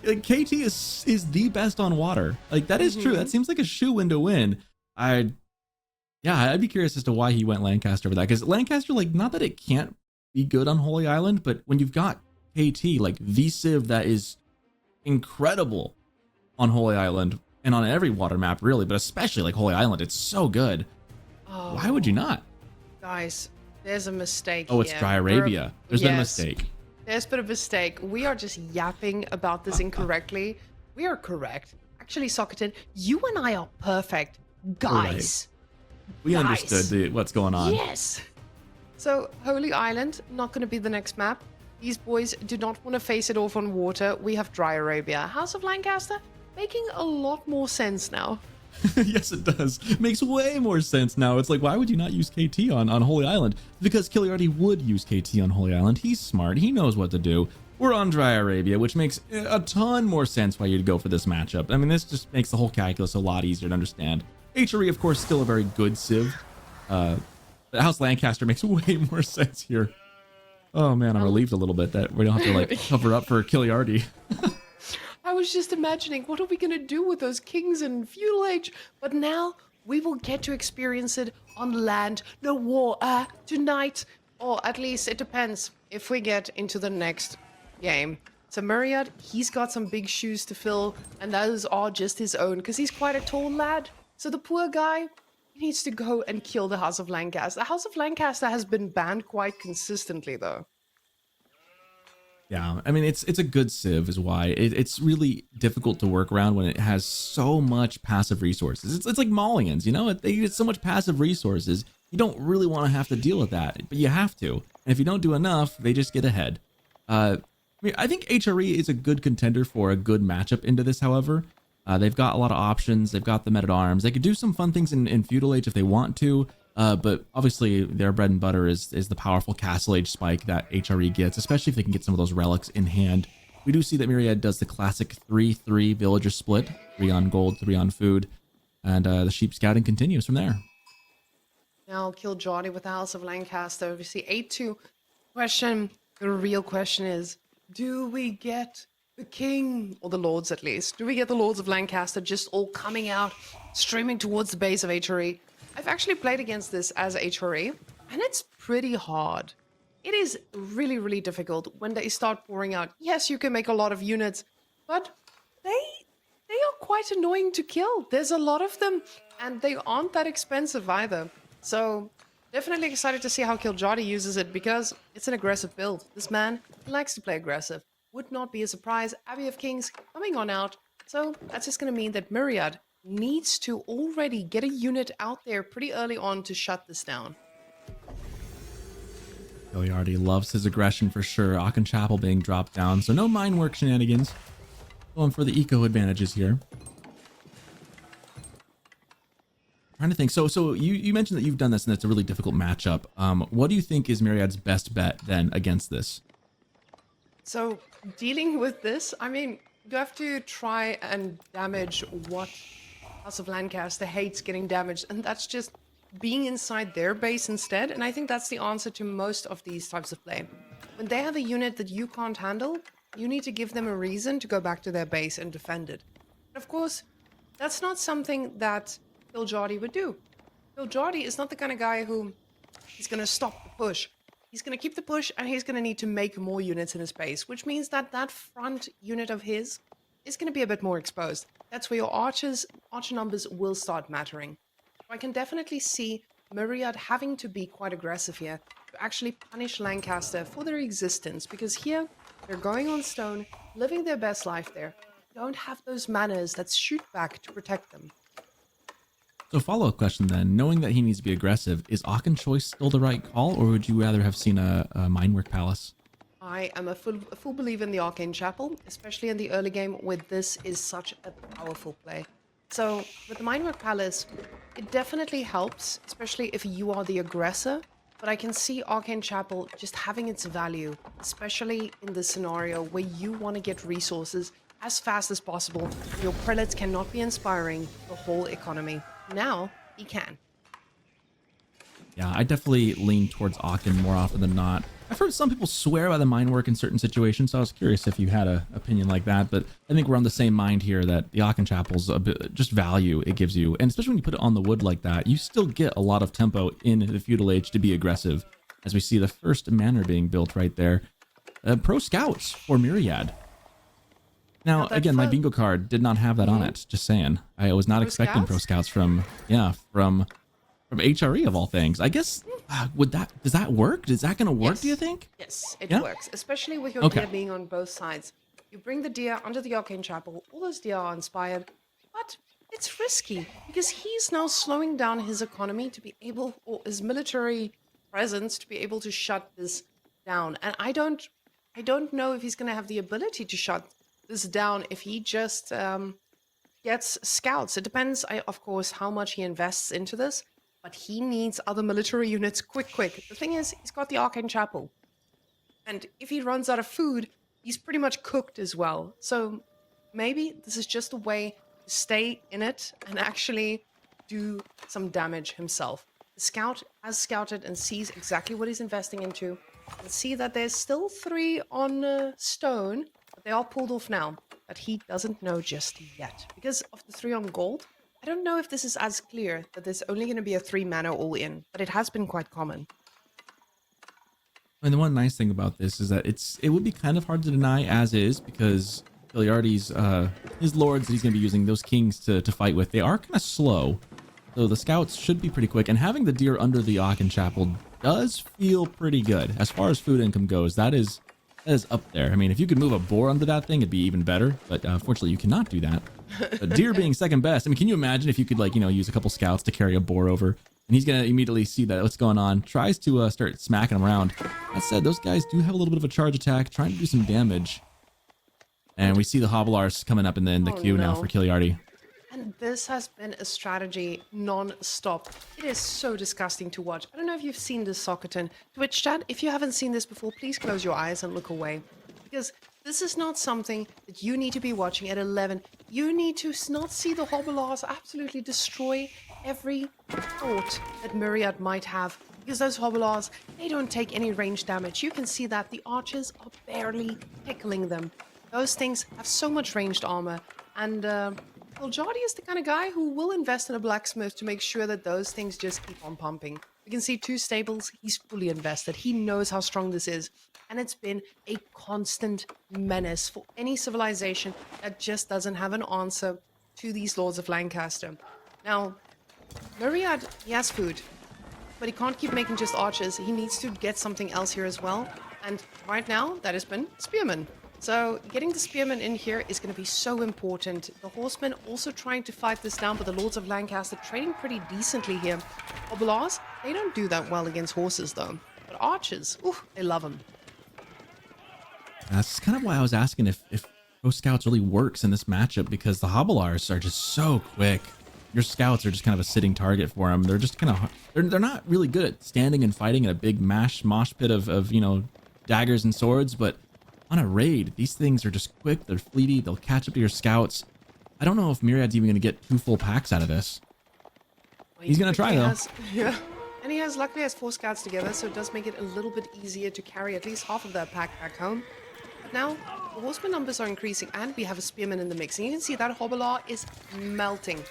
KT is the best on water. Like that is true. That seems like a shoe-in to win. I'd be curious as to why he went Lancaster for that. Because Lancaster, like, not that it can't be good on Holy Island, but when you've got KT, like the civ that is incredible on Holy Island and on every water map, really, but especially like Holy Island, it's so good. Oh, why would you not? Guys, there's a mistake. Oh, it's here. Dry Arabia. There's been a mistake. There's been a mistake. We are just yapping about this incorrectly. We are correct. Actually, Soccerton, you and I are perfect. Guys. We understood what's going on. Yes. So, Holy Island, not going to be the next map. These boys do not want to face it off on water. We have Dry Arabia. House of Lancaster, making a lot more sense now. Yes, it does. It makes way more sense now. It's like, why would you not use KT on Holy Island? Because kiljardi would use KT on Holy Island. He's smart. He knows what to do. We're on Dry Arabia, which makes a ton more sense why you'd go for this matchup. I mean, this just makes the whole calculus a lot easier to understand. HRE, of course, still a very good civ. House Lancaster makes way more sense here. Oh man, I'm relieved a little bit that we don't have to like cover up for kiljardi. I was just imagining, what are we going to do with those kings in feudal age? But now we will get to experience it on land. No war tonight. Or at least it depends if we get into the next game. So Myriad, he's got some big shoes to fill, and those are just his own, because he's quite a tall lad. So the poor guy, he needs to go and kill the House of Lancaster. The House of Lancaster has been banned quite consistently, though. Yeah, I mean, it's a good civ is why. It's really difficult to work around when it has so much passive resources. It's like Malians, They get so much passive resources. You don't really want to have to deal with that, but you have to. And if you don't do enough, they just get ahead. I think HRE is a good contender for a good matchup into this, however. They've got a lot of options. They've got the men-at-arms. They could do some fun things in feudal age if they want to. But obviously their bread and butter is the powerful castle age spike that HRE gets, especially if they can get some of those relics in hand. We do see that Myriad does the classic 3-3 villager split, 3 on gold, 3 on food, and the sheep scouting continues from there. Now kiljardi with the House of Lancaster. We see 8-2. The real question is, do we get the king, or the lords at least? Do we get the lords of Lancaster just all coming out, streaming towards the base of HRE? I've actually played against this as HRE, and it's pretty hard. It is really, really difficult when they start pouring out. Yes, you can make a lot of units, but they are quite annoying to kill. There's a lot of them, and they aren't that expensive either. So definitely excited to see how kiljardi uses it, because it's an aggressive build. This man likes to play aggressive. Would not be a surprise. Abbey of Kings coming on out. So that's just going to mean that Myriad needs to already get a unit out there pretty early on to shut this down. kiljardi loves his aggression for sure. Aachen Chapel being dropped down, so no mine work shenanigans. Going for the eco advantages here. Trying to think. So you mentioned that you've done this and it's a really difficult matchup. What do you think is Myriad's best bet then against this? So dealing with this, I mean, you have to try and damage what House of Lancaster hates getting damaged, and that's just being inside their base instead. And I think that's the answer to most of these types of play. When they have a unit that you can't handle, you need to give them a reason to go back to their base and defend it. And of course, that's not something that kiljardi would do. Kiljardi is not the kind of guy who is going to stop the push. He's going to keep the push, and he's going to need to make more units in his base, which means that that front unit of his is going to be a bit more exposed. That's where your archer numbers will start mattering. So I can definitely see Myriad having to be quite aggressive here to actually punish Lancaster for their existence, because here they're going on stone, living their best life there. Don't have those manners that shoot back to protect them. So follow-up question then, knowing that he needs to be aggressive, is Aachen Choice still the right call, or would you rather have seen a Minework Palace? I am a full believer in the Arcane Chapel, especially in the early game where this is such a powerful play. So with the Minework Palace, it definitely helps, especially if you are the aggressor, but I can see Arcane Chapel just having its value, especially in this scenario where you want to get resources as fast as possible. Your prelates cannot be inspiring the whole economy. Now, he can. Yeah, I definitely lean towards Aachen more often than not. I've heard some people swear by the Minework in certain situations, so I was curious if you had an opinion like that, but I think we're on the same mind here that the Aachen Chapel's a bit, just value it gives you, and especially when you put it on the wood like that, you still get a lot of tempo in the Feudal Age to be aggressive, as we see the first manor being built right there. Pro Scouts for Myriad. Now, again, my bingo card did not have that on it. Just saying. I was not expecting Pro Scouts from HRE of all things. I guess, does that work? Is that going to work, Yes. do you think? Yes, it works, especially with your deer being on both sides. You bring the deer under the Arcane Chapel, all those deer are inspired, but it's risky because he's now slowing down his economy to be able, or his military presence to be able to shut this down. And I don't know if he's going to have the ability to shut this down if he just gets scouts. It depends, of course, how much he invests into this, but he needs other military units quick. The thing is, he's got the Arcane Chapel. And if he runs out of food, he's pretty much cooked as well. So maybe this is just a way to stay in it and actually do some damage himself. The scout has scouted and sees exactly what he's investing into. And see that there's still 3 on stone, but they are pulled off now. But he doesn't know just yet. Because of the 3 on gold, I don't know if this is as clear that there's only going to be a 3 mana all-in, but it has been quite common. And the one nice thing about this is that it would be kind of hard to deny as is, because kiljardi's his lords that he's going to be using, those kings to fight with, they are kind of slow. So the scouts should be pretty quick, and having the deer under the Aachen Chapel does feel pretty good. As far as food income goes, that is up there. I mean, if you could move a boar under that thing, it'd be even better, but unfortunately you cannot do that. But deer being second best, I mean, can you imagine if you could, like, you know, use a couple scouts to carry a boar over, and he's going to immediately see that what's going on, tries to start smacking them around. That said, those guys do have a little bit of a charge attack, trying to do some damage. And we see the Hovelars coming up in the queue now for kiljardi. And this has been a strategy non-stop. It is so disgusting to watch. I don't know if you've seen this, Soccerton. Twitch chat, if you haven't seen this before, please close your eyes and look away. Because this is not something that you need to be watching at 11. You need to not see the Hovelars absolutely destroy every thought that Myriad might have. Because those Hovelars, they don't take any range damage. You can see that the archers are barely tickling them. Those things have so much ranged armor. And kiljardi is the kind of guy who will invest in a blacksmith to make sure that those things just keep on pumping. You can see 2 stables, he's fully invested. He knows how strong this is. And it's been a constant menace for any civilization that just doesn't have an answer to these Lords of Lancaster. Now, Myriad, he has food, but he can't keep making just archers. He needs to get something else here as well. And right now, that has been spearmen. So getting the spearmen in here is going to be so important. The horsemen also trying to fight this down, but the Lords of Lancaster trading pretty decently here. Hovelars, they don't do that well against horses though. But archers, ooh, they love them. That's kind of why I was asking if Pro Scouts really works in this matchup, because the Hovelars are just so quick. your scouts are just kind of a sitting target for him. They're just kind of, they're not really good at standing and fighting in a big mosh pit of, you know, daggers and swords, but on a raid, these things are just quick, they're fleety, they'll catch up to your scouts. I don't know if Myriad's even going to get 2 full packs out of this. He's going to try, though. Yeah. And he luckily has 4 scouts together, so it does make it a little bit easier to carry at least half of that pack back home. But now, the horseman numbers are increasing, and we have a spearman in the mix. And you can see that Hobbler is melting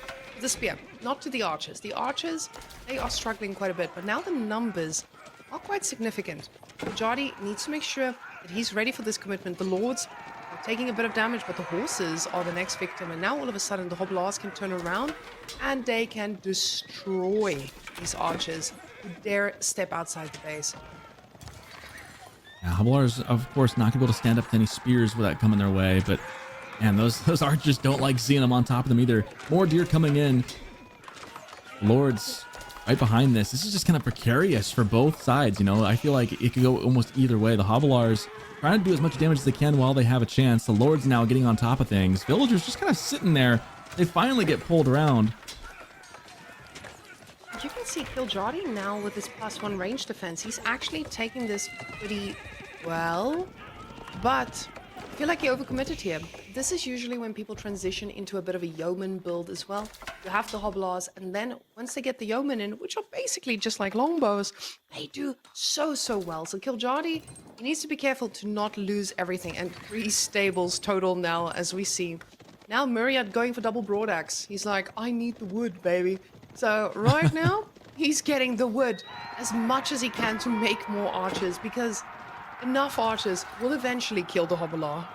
the spear, not to the archers. The archers, they are struggling quite a bit, but now the numbers are quite significant. kiljardi needs to make sure that he's ready for this commitment. The lords are taking a bit of damage, but the horses are the next victim. And now all of a sudden, the Hobblars can turn around, and they can destroy these archers who dare step outside the base. Yeah, Hobblars, of course, not going to be able to stand up to any spears without coming their way, but man, those archers don't like seeing them on top of them either. More deer coming in. Lords right behind this. This is just kind of precarious for both sides, you know. I feel like it could go almost either way. The Hobblars trying to do as much damage as they can while they have a chance. The Lords now getting on top of things. Villagers just kind of sitting there. They finally get pulled around. You can see kiljardi now with his +1 range defense. He's actually taking this pretty well, but I feel like he overcommitted here. This is usually when people transition into a bit of a yeoman build as well. You have the Hobblars, and then once they get the yeoman in, which are basically just like longbows, they do so well. So kiljardi, he needs to be careful to not lose everything, and 3 stables total now, as we see. Now Myriad going for double broadaxe. He's like, I need the wood, baby. So right now, he's getting the wood as much as he can to make more archers, because enough archers will eventually kill the Hobbler.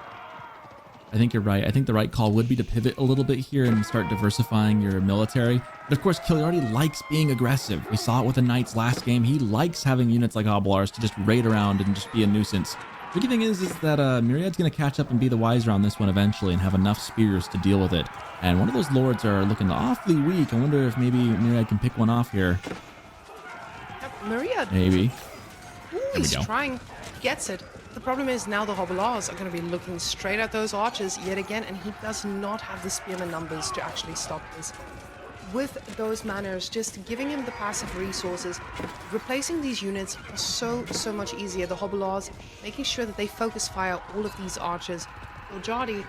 I think you're right. I think the right call would be to pivot a little bit here and start diversifying your military. But of course, kiljardi likes being aggressive. We saw it with the Knights last game. He likes having units like Hobblars to just raid around and just be a nuisance. Tricky thing is that Myriad's going to catch up and be the wiser on this one eventually and have enough spears to deal with it. And one of those lords are looking awfully weak. I wonder if maybe Myriad can pick one off here. Myriad. Maybe. Ooh, he's trying. Gets it. The problem is now the Hobblars are going to be looking straight at those archers yet again, and he does not have the spearman numbers to actually stop this. With those manners, just giving him the passive resources, replacing these units are so much easier. The Hobblars making sure that they focus fire all of these archers. kiljardi,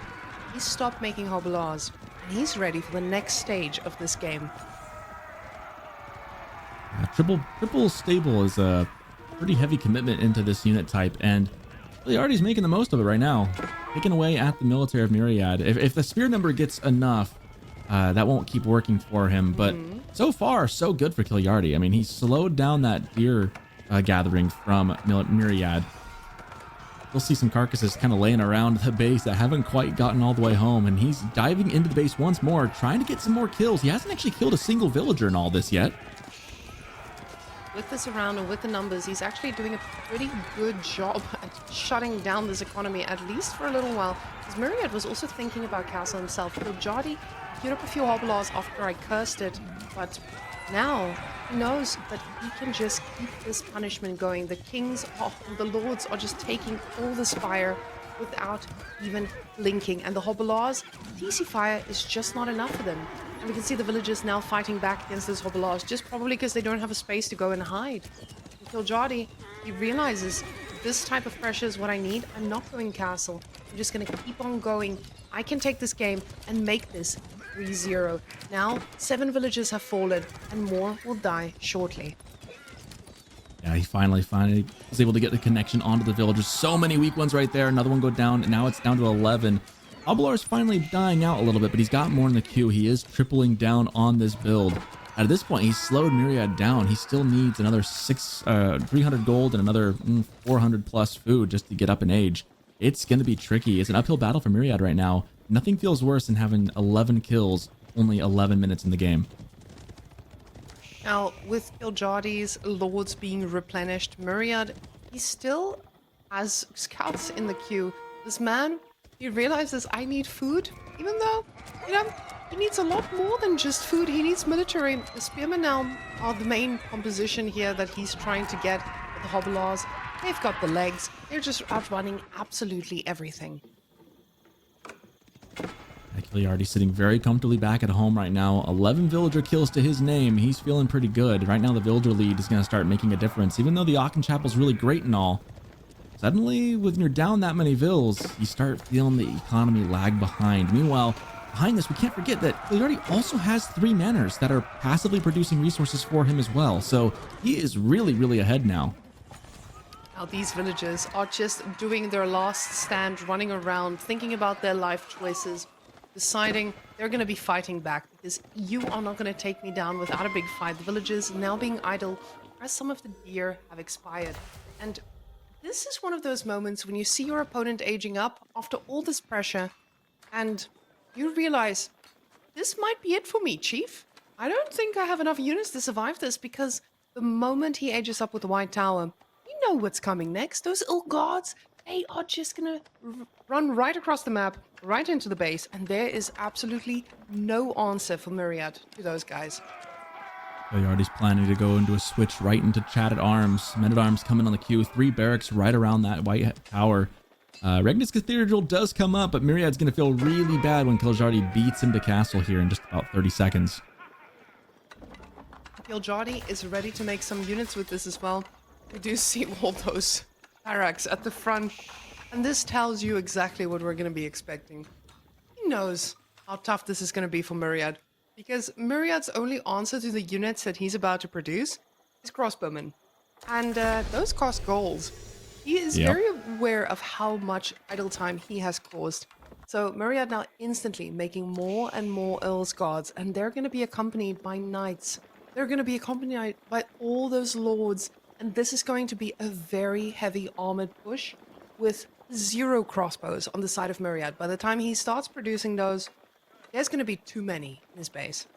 he stopped making Hobblars, and he's ready for the next stage of this game. Triple stable is a pretty heavy commitment into this unit type, and kiljardi's making the most of it right now, picking away at the military of Myriad. If the spear number gets enough, that won't keep working for him, but so far, so good for kiljardi. I mean, he slowed down that deer gathering from Myriad. We'll see some carcasses kind of laying around the base that haven't quite gotten all the way home, and he's diving into the base once more, trying to get some more kills. He hasn't actually killed a single villager in all this yet. With this around and with the numbers, he's actually doing a pretty good job at shutting down this economy, at least for a little while. Because Myriad was also thinking about castle himself. kiljardi queued up a few Hobblars after I cursed it, but now he knows that he can just keep this punishment going. The kings, the lords are just taking all this fire without even blinking, and the Hobblars, DC fire is just not enough for them. And we can see the villagers now fighting back against those Hobblars, just probably because they don't have a space to go and hide. And kiljardi, he realizes this type of pressure is what I need. I'm not going castle. I'm just going to keep on going. I can take this game and make this 3-0. Now, 7 villagers have fallen, and more will die shortly. Yeah, he finally was able to get the connection onto the villagers. So many weak ones right there. Another one go down, and now it's down to 11. Hobblar's finally dying out a little bit, but he's got more in the queue. He is tripling down on this build. At this point, he's slowed Myriad down. He still needs another 300 gold and another 400 plus food just to get up in age. It's going to be tricky. It's an uphill battle for Myriad right now. Nothing feels worse than having 11 kills, only 11 minutes in the game. Now, with kiljardi's lords being replenished, Myriad, he still has scouts in the queue. This man, he realizes I need food, even though, you know, he needs a lot more than just food. He needs military. The spearmen now are the main composition here that he's trying to get with the Hobblars. They've got the legs. They're just outrunning absolutely everything. Kiljardi sitting very comfortably back at home right now. 11 villager kills to his name. He's feeling pretty good. Right now, the villager lead is going to start making a difference. Even though the Chapel's really great and all, suddenly, when you're down that many vills, you start feeling the economy lag behind. Meanwhile, behind this, we can't forget that Kiljardi also has 3 manors that are passively producing resources for him as well. So he is really, really ahead now. Now these villagers are just doing their last stand, running around, thinking about their life choices, deciding they're going to be fighting back because you are not going to take me down without a big fight. The villagers now being idle as some of the deer have expired. And this is one of those moments when you see your opponent aging up after all this pressure and you realize, this might be it for me, Chief. I don't think I have enough units to survive this because the moment he ages up with the White Tower, you know what's coming next. Those ill gods, they are just gonna run right across the map, right into the base, and there is absolutely no answer for Myriad to those guys. Kiljardi's planning to go into a switch right into Men-at-Arms. Men-at-Arms coming on the queue. 3 barracks right around that White Tower. Regnus Cathedral does come up, but Myriad's going to feel really bad when Kiljardi beats him to castle here in just about 30 seconds. Kiljardi is ready to make some units with this as well. We do see all those barracks at the front, and this tells you exactly what we're going to be expecting. He knows how tough this is going to be for Myriad, because Myriad's only answer to the units that he's about to produce is crossbowmen, and those cost gold. He is very aware of how much idle time he has caused. So Myriad now instantly making more and more Earl's Guards, and they're going to be accompanied by knights. They're going to be accompanied by all those lords, and this is going to be a very heavy armored push with 0 crossbows on the side of Myriad. By the time he starts producing those, there's going to be too many in his base.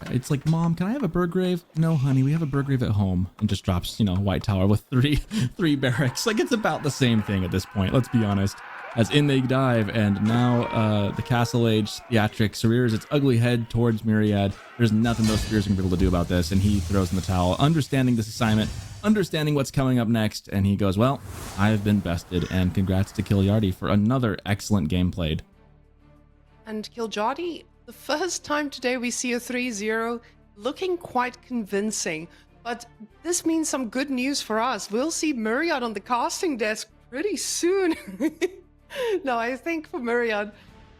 It's like, Mom, can I have a Burgrave? No, honey, we have a Burgrave at home. And just drops, White Tower with three barracks. Like, it's about the same thing at this point, let's be honest. As in they dive, and now the Castle Age theatrics rears its ugly head towards Myriad. There's nothing those spears are going to be able to do about this, and he throws in the towel, understanding this assignment, understanding what's coming up next, and he goes, well, I've been bested, and congrats to Kiljardi for another excellent game played. And Kiljardi, the first time today we see a 3-0, looking quite convincing. But this means some good news for us. We'll see Myriad on the casting desk pretty soon. No, I think for Myriad,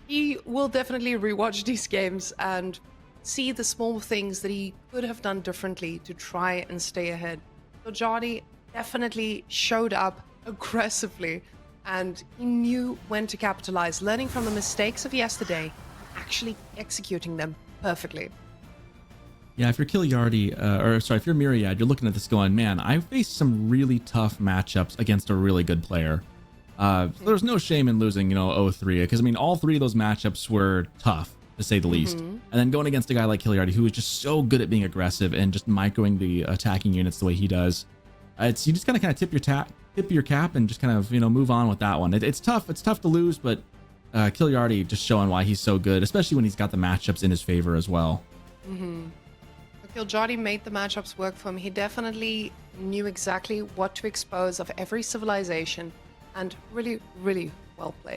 he will definitely rewatch these games and see the small things that he could have done differently to try and stay ahead. Kiljardi definitely showed up aggressively, and he knew when to capitalize, learning from the mistakes of yesterday, actually executing them perfectly. Yeah, if you're Kiljardi, if you're Myriad, you're looking at this going, man, I faced some really tough matchups against a really good player. There's no shame in losing, 0-3, because, all 3 of those matchups were tough, to say the least. And then going against a guy like Kiljardi, who is just so good at being aggressive and just microing the attacking units the way he does, you just kind of tip your cap and just kind of, move on with that one. It's tough to lose, but Kiljardi just showing why he's so good, especially when he's got the matchups in his favor as well. Kiljardi made the matchups work for him. He definitely knew exactly what to expose of every civilization, and really, really well played.